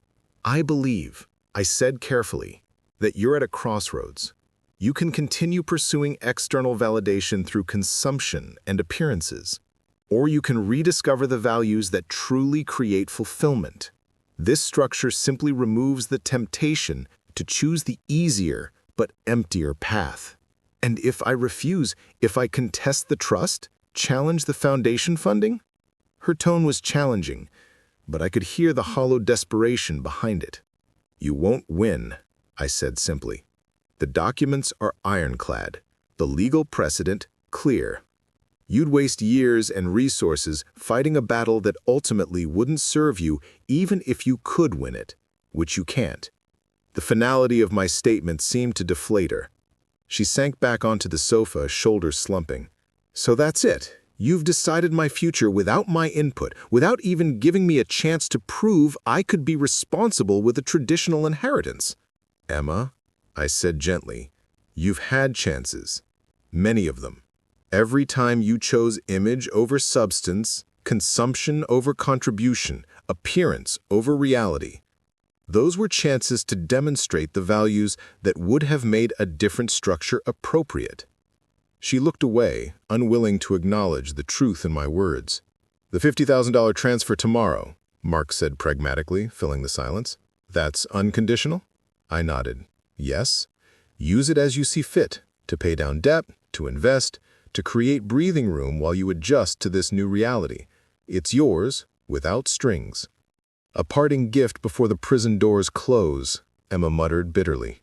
I believe, I said carefully, that you're at a crossroads. You can continue pursuing external validation through consumption and appearances, or you can rediscover the values that truly create fulfillment. This structure simply removes the temptation to choose the easier but emptier path. And if I refuse, if I contest the trust, challenge the foundation funding? Her tone was challenging, but I could hear the hollow desperation behind it. You won't win, I said simply. The documents are ironclad, the legal precedent clear. You'd waste years and resources fighting a battle that ultimately wouldn't serve you even if you could win it, which you can't. The finality of my statement seemed to deflate her. She sank back onto the sofa, shoulders slumping. So that's it. You've decided my future without my input, without even giving me a chance to prove I could be responsible with a traditional inheritance. Emma, I said gently, you've had chances. Many of them. Every time you chose image over substance, consumption over contribution, appearance over reality. Those were chances to demonstrate the values that would have made a different structure appropriate. She looked away, unwilling to acknowledge the truth in my words. The $50,000 transfer tomorrow, Mark said pragmatically, filling the silence. That's unconditional? I nodded. Yes. Use it as you see fit, to pay down debt, to invest, to create breathing room while you adjust to this new reality. It's yours, without strings. A parting gift before the prison doors close, Emma muttered bitterly.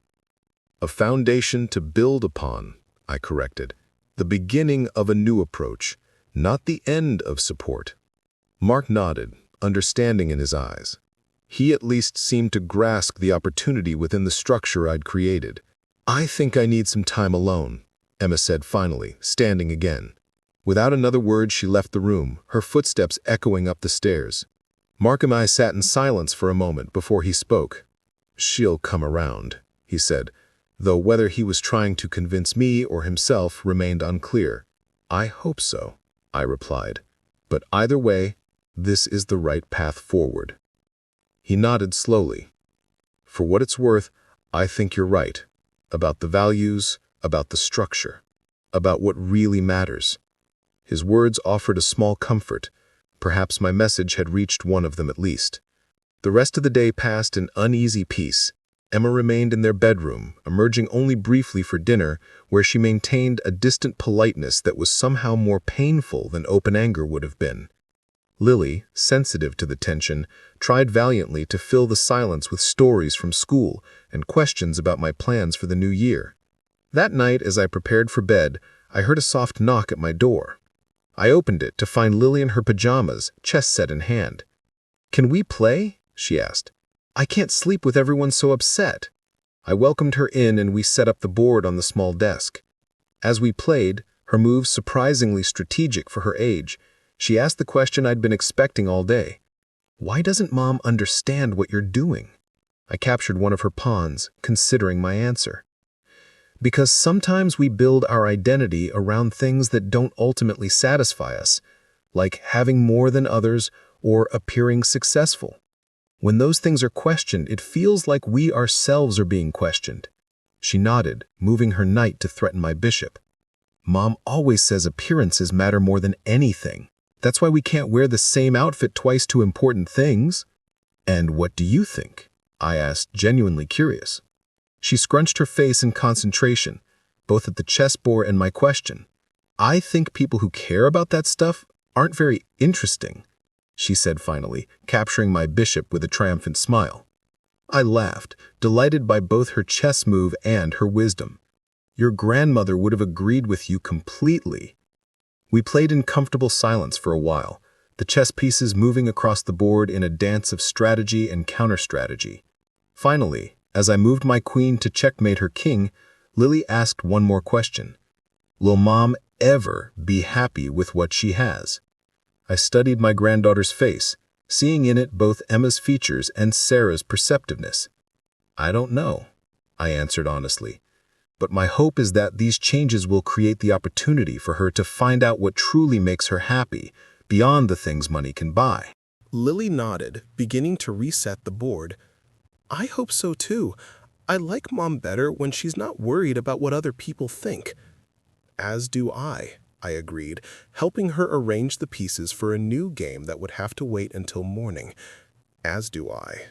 A foundation to build upon, I corrected. The beginning of a new approach, not the end of support. Mark nodded, understanding in his eyes. He at least seemed to grasp the opportunity within the structure I'd created. I think I need some time alone, Emma said finally, standing again. Without another word, she left the room, her footsteps echoing up the stairs. Mark and I sat in silence for a moment before he spoke. She'll come around, he said, though whether he was trying to convince me or himself remained unclear. I hope so, I replied. But either way, This is the right path forward. He nodded slowly. For what it's worth, I think you're right. About the values, about the structure, about what really matters. His words offered a small comfort. Perhaps my message had reached one of them at least. The rest of the day passed in uneasy peace. Emma remained in their bedroom, emerging only briefly for dinner, where she maintained a distant politeness that was somehow more painful than open anger would have been. Lily, sensitive to the tension, tried valiantly to fill the silence with stories from school and questions about my plans for the new year. That night, as I prepared for bed, I heard a soft knock at my door. I opened it to find Lily in her pajamas, chess set in hand. "Can we play?" she asked. "I can't sleep with everyone so upset." I welcomed her in and we set up the board on the small desk. As we played, her moves surprisingly strategic for her age, she asked the question I'd been expecting all day. "Why doesn't Mom understand what you're doing?" I captured one of her pawns, considering my answer. "Because sometimes we build our identity around things that don't ultimately satisfy us, like having more than others or appearing successful. When those things are questioned, it feels like we ourselves are being questioned." She nodded, moving her knight to threaten my bishop. "Mom always says appearances matter more than anything. That's why we can't wear the same outfit twice to important things." "And what do you think?" I asked, genuinely curious. She scrunched her face in concentration, both at the chessboard and my question. "I think people who care about that stuff aren't very interesting," she said finally, capturing my bishop with a triumphant smile. I laughed, delighted by both her chess move and her wisdom. "Your grandmother would have agreed with you completely." We played in comfortable silence for a while, the chess pieces moving across the board in a dance of strategy and counter-strategy. Finally, as I moved my queen to checkmate her king, Lily asked one more question. "Will Mom ever be happy with what she has?" I studied my granddaughter's face, seeing in it both Emma's features and Sarah's perceptiveness. "I don't know," I answered honestly. "But my hope is that these changes will create the opportunity for her to find out what truly makes her happy, beyond the things money can buy." Lily nodded, beginning to reset the board. "I hope so too. I like Mom better when she's not worried about what other people think." "As do I agreed, helping her arrange the pieces for a new game that would have to wait until morning. "As do I."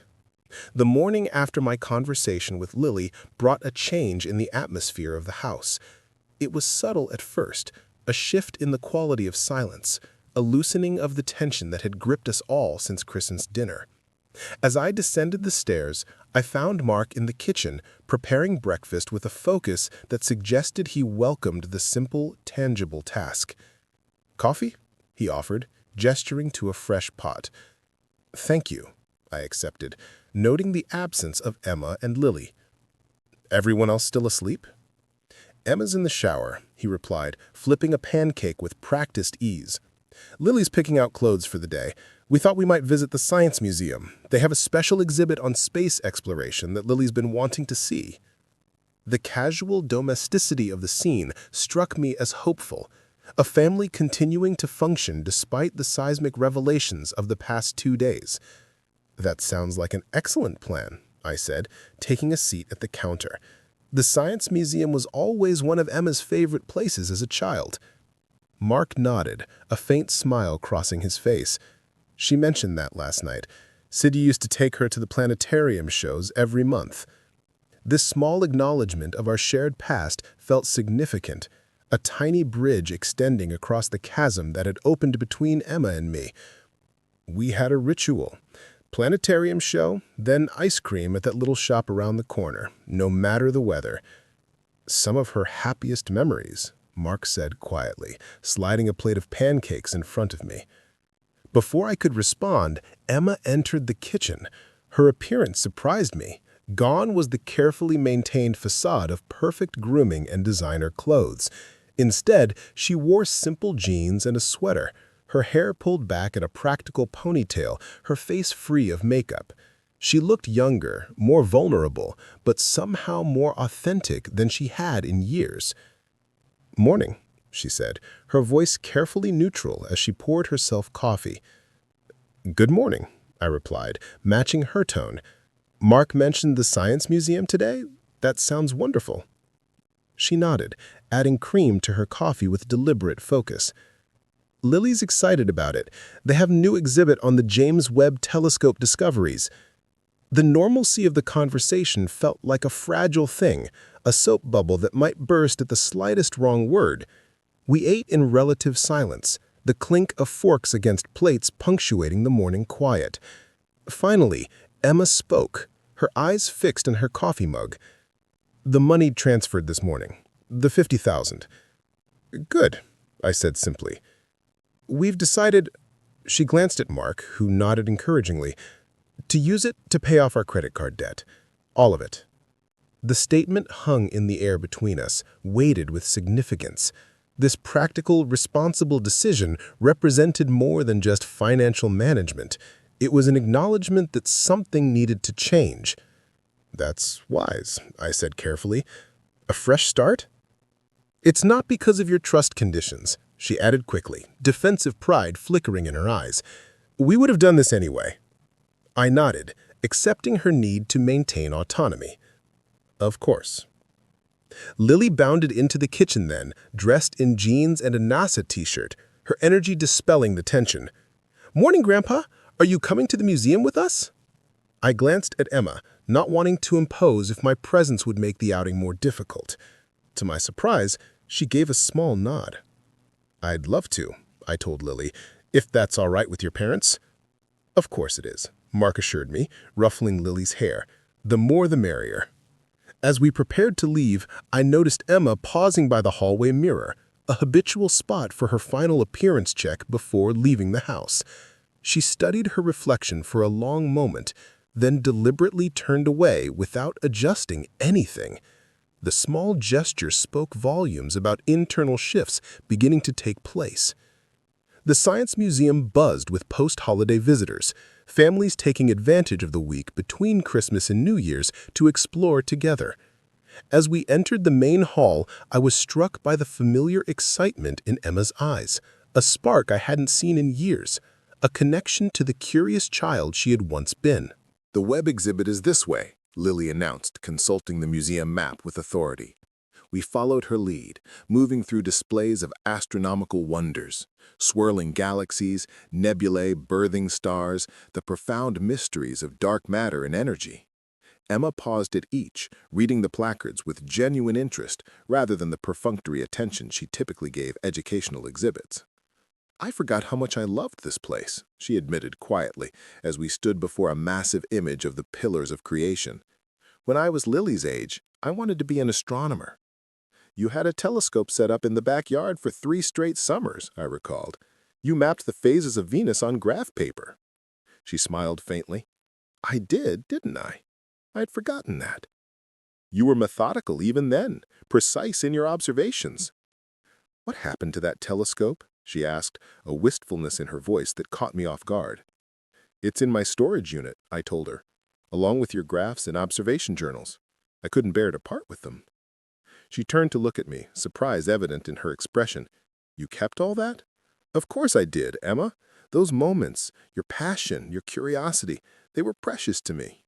The morning after my conversation with Lily brought a change in the atmosphere of the house. It was subtle at first, a shift in the quality of silence, a loosening of the tension that had gripped us all since Christmas dinner. As I descended the stairs, I found Mark in the kitchen, preparing breakfast with a focus that suggested he welcomed the simple, tangible task. "Coffee?" he offered, gesturing to a fresh pot. "Thank you," I accepted, noting the absence of Emma and Lily. "Everyone else still asleep?" "Emma's in the shower," he replied, flipping a pancake with practiced ease. "Lily's picking out clothes for the day. We thought we might visit the Science Museum. They have a special exhibit on space exploration that Lily's been wanting to see." The casual domesticity of the scene struck me as hopeful, a family continuing to function despite the seismic revelations of the past 2 days. "That sounds like an excellent plan," I said, taking a seat at the counter. The Science Museum was always one of Emma's favorite places as a child. Mark nodded, a faint smile crossing his face. "She mentioned that last night. Said you used to take her to the planetarium shows every month." This small acknowledgement of our shared past felt significant, a tiny bridge extending across the chasm that had opened between Emma and me. "We had a ritual. Planetarium show, then ice cream at that little shop around the corner, no matter the weather." "Some of her happiest memories," Mark said quietly, sliding a plate of pancakes in front of me. Before I could respond, Emma entered the kitchen. Her appearance surprised me. Gone was the carefully maintained facade of perfect grooming and designer clothes. Instead, she wore simple jeans and a sweater, her hair pulled back in a practical ponytail, her face free of makeup. She looked younger, more vulnerable, but somehow more authentic than she had in years. "Morning," she said, her voice carefully neutral as she poured herself coffee. Good morning, I replied, matching her tone. Mark mentioned the Science Museum today? That sounds wonderful. She nodded, adding cream to her coffee with deliberate focus. Lily's excited about it. They have a new exhibit on the James Webb Telescope discoveries. The normalcy of the conversation felt like a fragile thing, a soap bubble that might burst at the slightest wrong word. We ate in relative silence, the clink of forks against plates punctuating the morning quiet. Finally, Emma spoke, her eyes fixed on her coffee mug. The money transferred this morning. The 50,000. Good, I said simply. We've decided, she glanced at Mark, who nodded encouragingly, to use it to pay off our credit card debt. All of it. The statement hung in the air between us, weighted with significance. This practical, responsible decision represented more than just financial management. It was an acknowledgement that something needed to change. That's wise, I said carefully. A fresh start? It's not because of your trust conditions, she added quickly, defensive pride flickering in her eyes. We would have done this anyway. I nodded, accepting her need to maintain autonomy. Of course. Lily bounded into the kitchen then, dressed in jeans and a NASA t-shirt, her energy dispelling the tension. Morning, Grandpa. Are you coming to the museum with us? I glanced at Emma, not wanting to impose if my presence would make the outing more difficult. To my surprise, she gave a small nod. I'd love to, I told Lily, if that's all right with your parents. Of course it is, Mark assured me, ruffling Lily's hair. The more the merrier. As we prepared to leave, I noticed Emma pausing by the hallway mirror, a habitual spot for her final appearance check before leaving the house. She studied her reflection for a long moment, then deliberately turned away without adjusting anything. The small gesture spoke volumes about internal shifts beginning to take place. The Science Museum buzzed with post-holiday visitors, families taking advantage of the week between Christmas and New Year's to explore together. As we entered the main hall, I was struck by the familiar excitement in Emma's eyes, a spark I hadn't seen in years, a connection to the curious child she had once been. The Webb exhibit is this way, Lily announced, consulting the museum map with authority. We followed her lead, moving through displays of astronomical wonders, swirling galaxies, nebulae, birthing stars, the profound mysteries of dark matter and energy. Emma paused at each, reading the placards with genuine interest rather than the perfunctory attention she typically gave educational exhibits. I forgot how much I loved this place, she admitted quietly as we stood before a massive image of the pillars of creation. When I was Lily's age, I wanted to be an astronomer. You had a telescope set up in the backyard for 3 straight summers, I recalled. You mapped the phases of Venus on graph paper. She smiled faintly. I did, didn't I? I'd forgotten that. You were methodical even then, precise in your observations. What happened to that telescope? She asked, a wistfulness in her voice that caught me off guard. It's in my storage unit, I told her, along with your graphs and observation journals. I couldn't bear to part with them. She turned to look at me, surprise evident in her expression. You kept all that? Of course I did, Emma. Those moments, your passion, your curiosity, they were precious to me.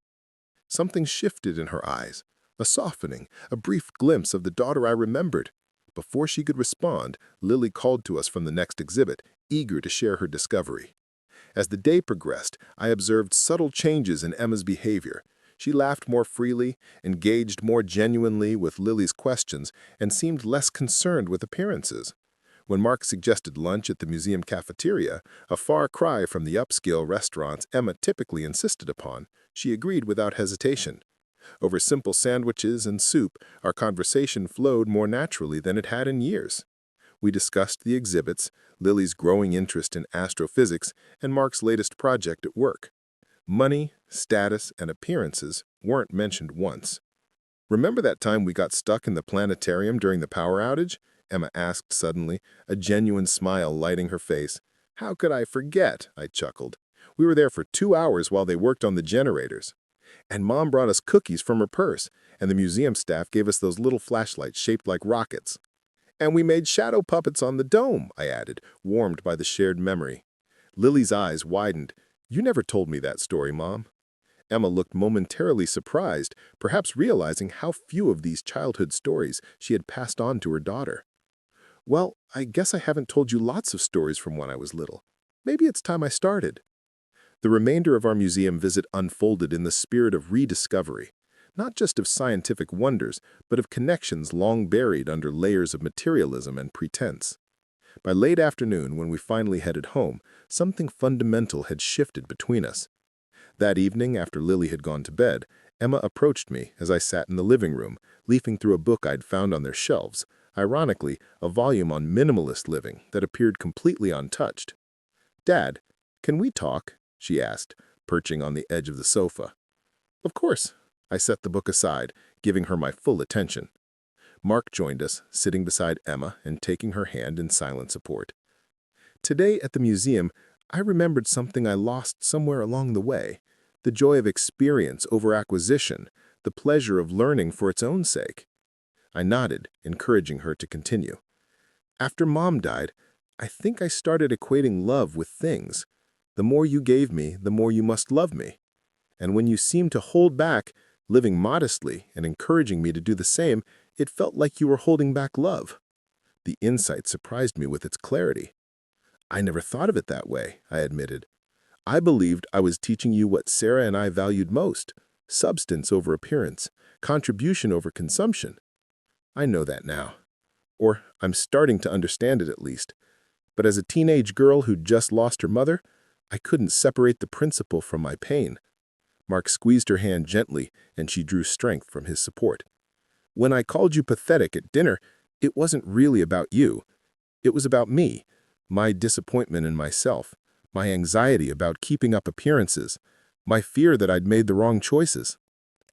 Something shifted in her eyes, a softening, a brief glimpse of the daughter I remembered. Before she could respond, Lily called to us from the next exhibit, eager to share her discovery. As the day progressed, I observed subtle changes in Emma's behavior. She laughed more freely, engaged more genuinely with Lily's questions, and seemed less concerned with appearances. When Mark suggested lunch at the museum cafeteria, a far cry from the upscale restaurants Emma typically insisted upon, she agreed without hesitation. Over simple sandwiches and soup, our conversation flowed more naturally than it had in years. We discussed the exhibits, Lily's growing interest in astrophysics, and Mark's latest project at work. Money, status, and appearances weren't mentioned once. Remember that time we got stuck in the planetarium during the power outage? Emma asked suddenly, a genuine smile lighting her face. How could I forget? I chuckled. We were there for 2 hours while they worked on the generators. And Mom brought us cookies from her purse, and the museum staff gave us those little flashlights shaped like rockets. And we made shadow puppets on the dome, I added, warmed by the shared memory. Lily's eyes widened. You never told me that story, Mom. Emma looked momentarily surprised, perhaps realizing how few of these childhood stories she had passed on to her daughter. Well, I guess I haven't told you lots of stories from when I was little. Maybe it's time I started. The remainder of our museum visit unfolded in the spirit of rediscovery, not just of scientific wonders, but of connections long buried under layers of materialism and pretense. By late afternoon, when we finally headed home, something fundamental had shifted between us. That evening, after Lily had gone to bed, Emma approached me as I sat in the living room, leafing through a book I'd found on their shelves, ironically, a volume on minimalist living that appeared completely untouched. "Dad, can we talk?" she asked, perching on the edge of the sofa. "Of course." I set the book aside, giving her my full attention. Mark joined us, sitting beside Emma and taking her hand in silent support. Today at the museum, I remembered something I lost somewhere along the way: the joy of experience over acquisition, the pleasure of learning for its own sake. I nodded, encouraging her to continue. "After Mom died, I think I started equating love with things. The more you gave me, the more you must love me. And when you seemed to hold back, living modestly and encouraging me to do the same, it felt like you were holding back love." The insight surprised me with its clarity. "I never thought of it that way," I admitted. "I believed I was teaching you what Sarah and I valued most: substance over appearance, contribution over consumption. I know that now. Or I'm starting to understand it at least. But as a teenage girl who just lost her mother, I couldn't separate the principle from my pain." Mark squeezed her hand gently, and she drew strength from his support. "When I called you pathetic at dinner, it wasn't really about you. It was about me, my disappointment in myself, my anxiety about keeping up appearances, my fear that I'd made the wrong choices."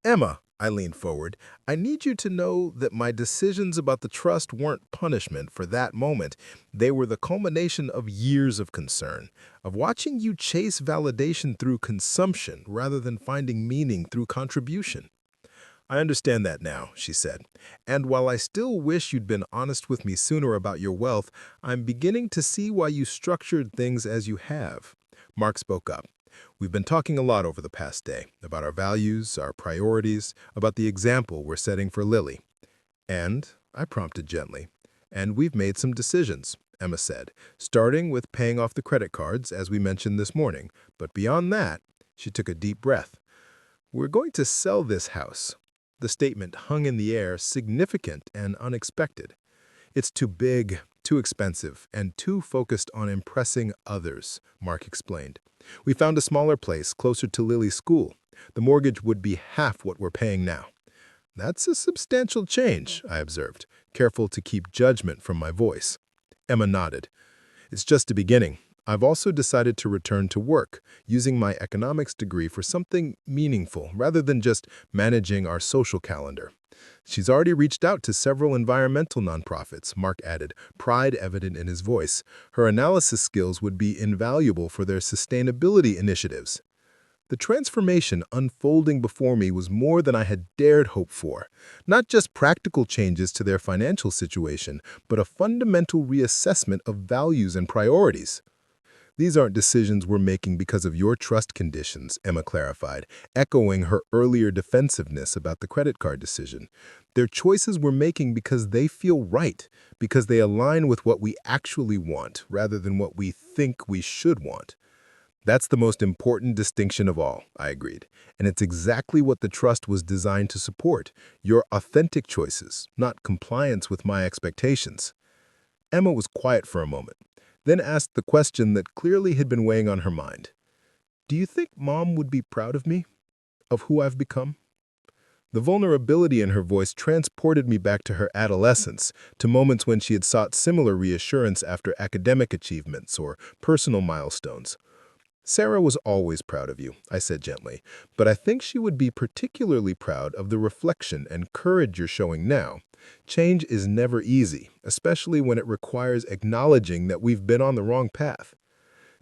Emma, I leaned forward, I need you to know that my decisions about the trust weren't punishment for that moment. They were the culmination of years of concern, of watching you chase validation through consumption rather than finding meaning through contribution. "I understand that now," she said. "And while I still wish you'd been honest with me sooner about your wealth, I'm beginning to see why you structured things as you have." Mark spoke up. "We've been talking a lot over the past day about our values, our priorities, about the example we're setting for Lily." "And," I prompted gently, "and we've made some decisions," Emma said, "starting with paying off the credit cards, as we mentioned this morning. But beyond that," she took a deep breath, "we're going to sell this house." The statement hung in the air, significant and unexpected. "It's too big, too expensive, and too focused on impressing others," Mark explained. "We found a smaller place closer to Lily's school. The mortgage would be half what we're paying now." "That's a substantial change," I observed, careful to keep judgment from my voice. Emma nodded. "It's just a beginning. I've also decided to return to work, using my economics degree for something meaningful rather than just managing our social calendar." "She's already reached out to several environmental nonprofits," Mark added, pride evident in his voice. "Her analysis skills would be invaluable for their sustainability initiatives." The transformation unfolding before me was more than I had dared hope for. Not just practical changes to their financial situation, but a fundamental reassessment of values and priorities. "These aren't decisions we're making because of your trust conditions," Emma clarified, echoing her earlier defensiveness about the credit card decision. "They're choices we're making because they feel right, because they align with what we actually want rather than what we think we should want." "That's the most important distinction of all," I agreed. "And it's exactly what the trust was designed to support: your authentic choices, not compliance with my expectations." Emma was quiet for a moment, then asked the question that clearly had been weighing on her mind. "Do you think Mom would be proud of me? Of who I've become?" The vulnerability in her voice transported me back to her adolescence, to moments when she had sought similar reassurance after academic achievements or personal milestones. "Sarah was always proud of you," I said gently, "but I think she would be particularly proud of the reflection and courage you're showing now. Change is never easy, especially when it requires acknowledging that we've been on the wrong path."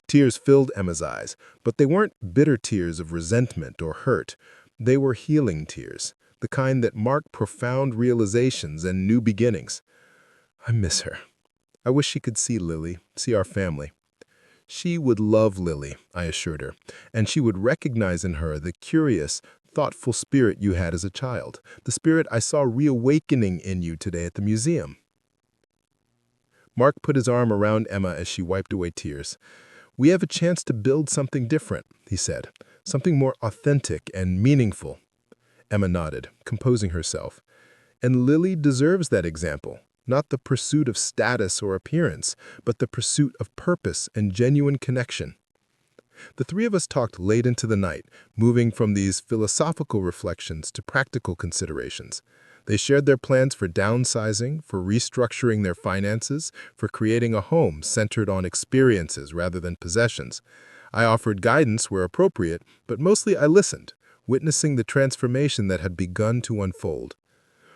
Tears filled Emma's eyes, but they weren't bitter tears of resentment or hurt. They were healing tears, the kind that mark profound realizations and new beginnings. "I miss her. I wish she could see Lily, see our family." She would love Lily, I assured her, and she would recognize in her the curious, thoughtful spirit you had as a child, the spirit I saw reawakening in you today at the museum. Mark put his arm around Emma as she wiped away tears. "We have a chance to build something different," he said, "something more authentic and meaningful." Emma nodded, composing herself. "And Lily deserves that example, not the pursuit of status or appearance, but the pursuit of purpose and genuine connection." The three of us talked late into the night, moving from these philosophical reflections to practical considerations. They shared their plans for downsizing, for restructuring their finances, for creating a home centered on experiences rather than possessions. I offered guidance where appropriate, but mostly I listened, witnessing the transformation that had begun to unfold.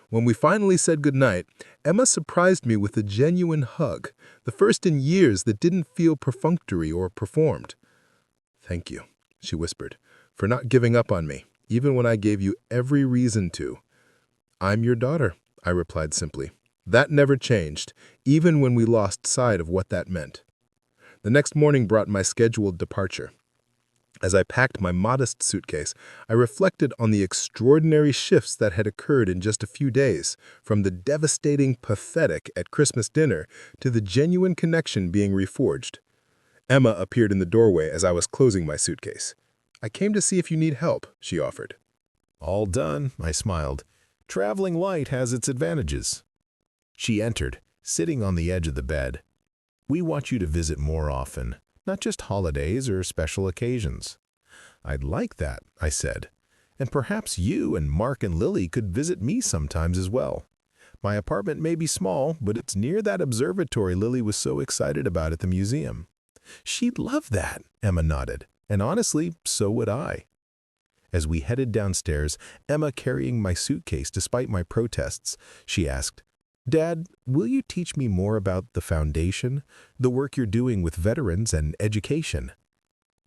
When we finally said goodnight, Emma surprised me with a genuine hug, the first in years that didn't feel perfunctory or performed. "Thank you," she whispered, "for not giving up on me, even when I gave you every reason to." "I'm your daughter," I replied simply. That never changed, even when we lost sight of what that meant. The next morning brought my scheduled departure. As I packed my modest suitcase, I reflected on the extraordinary shifts that had occurred in just a few days, from the devastating pathetic at Christmas dinner to the genuine connection being reforged. Emma appeared in the doorway as I was closing my suitcase. "I came to see if you need help," she offered. "All done," I smiled. "Traveling light has its advantages." She entered, sitting on the edge of the bed. "We want you to visit more often, not just holidays or special occasions." "I'd like that," I said. "And perhaps you and Mark and Lily could visit me sometimes as well. My apartment may be small, but it's near that observatory Lily was so excited about at the museum." "She'd love that," Emma nodded. "And honestly, so would I." As we headed downstairs, Emma carrying my suitcase despite my protests, she asked, "Dad, will you teach me more about the foundation, the work you're doing with veterans and education?"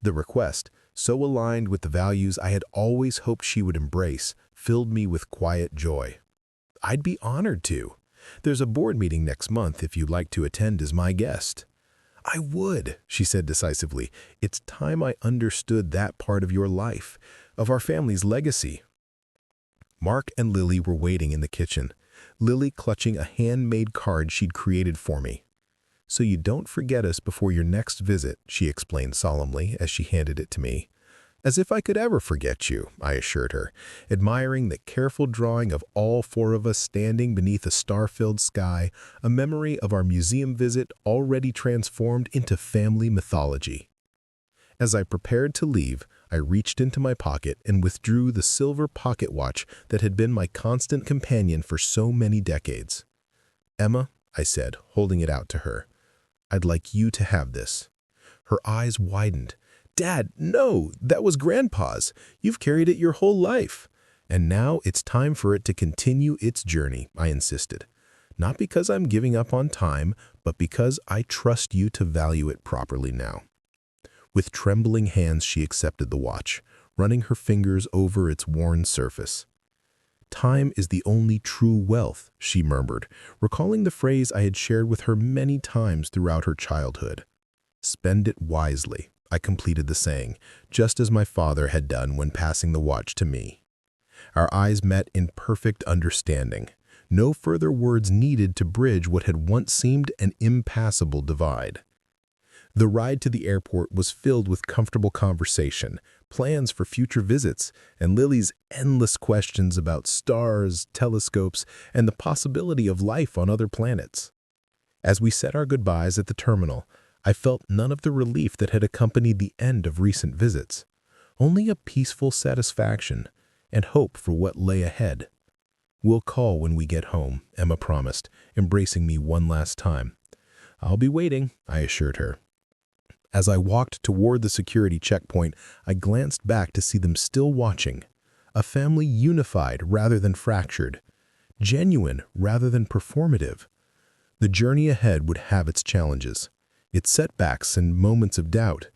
The request, so aligned with the values I had always hoped she would embrace, filled me with quiet joy. "I'd be honored to. There's a board meeting next month if you'd like to attend as my guest." "I would," she said decisively. "It's time I understood that part of your life, of our family's legacy." Mark and Lily were waiting in the kitchen, Lily clutching a handmade card she'd created for me. "So you don't forget us before your next visit," she explained solemnly as she handed it to me. "As if I could ever forget you," I assured her, admiring the careful drawing of all four of us standing beneath a star-filled sky, a memory of our museum visit already transformed into family mythology. As I prepared to leave, I reached into my pocket and withdrew the silver pocket watch that had been my constant companion for so many decades. "Emma," I said, holding it out to her, "I'd like you to have this." Her eyes widened. "Dad, no, that was Grandpa's. You've carried it your whole life." "And now it's time for it to continue its journey," I insisted. "Not because I'm giving up on time, but because I trust you to value it properly now." With trembling hands she accepted the watch, running her fingers over its worn surface. "Time is the only true wealth," she murmured, recalling the phrase I had shared with her many times throughout her childhood. "Spend it wisely," I completed the saying, just as my father had done when passing the watch to me. Our eyes met in perfect understanding. No further words needed to bridge what had once seemed an impassable divide. The ride to the airport was filled with comfortable conversation, plans for future visits, and Lily's endless questions about stars, telescopes, and the possibility of life on other planets. As we said our goodbyes at the terminal, I felt none of the relief that had accompanied the end of recent visits, only a peaceful satisfaction and hope for what lay ahead. "We'll call when we get home," Emma promised, embracing me one last time. "I'll be waiting," I assured her. As I walked toward the security checkpoint, I glanced back to see them still watching. A family unified rather than fractured, genuine rather than performative. The journey ahead would have its challenges, its setbacks and moments of doubt.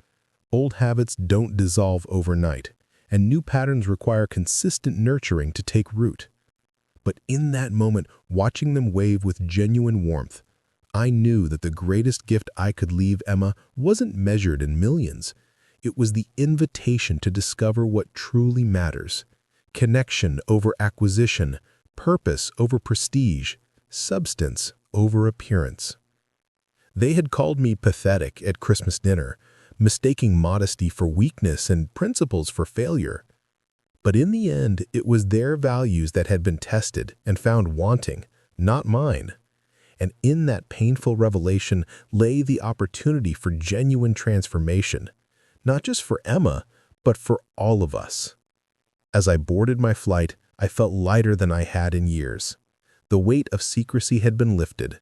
Old habits don't dissolve overnight, and new patterns require consistent nurturing to take root. But in that moment, watching them wave with genuine warmth, I knew that the greatest gift I could leave Emma wasn't measured in millions. It was the invitation to discover what truly matters. Connection over acquisition, purpose over prestige, substance over appearance. They had called me pathetic at Christmas dinner, mistaking modesty for weakness and principles for failure. But in the end, it was their values that had been tested and found wanting, not mine. And in that painful revelation lay the opportunity for genuine transformation, not just for Emma, but for all of us. As I boarded my flight, I felt lighter than I had in years. The weight of secrecy had been lifted.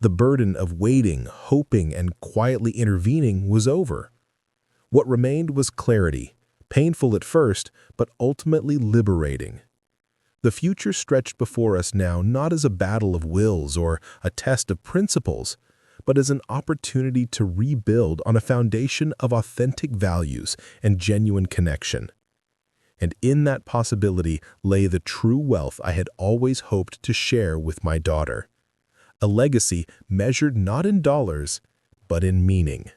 The burden of waiting, hoping, and quietly intervening was over. What remained was clarity, painful at first, but ultimately liberating. The future stretched before us now not as a battle of wills or a test of principles, but as an opportunity to rebuild on a foundation of authentic values and genuine connection. And in that possibility lay the true wealth I had always hoped to share with my daughter. A legacy measured not in dollars, but in meaning.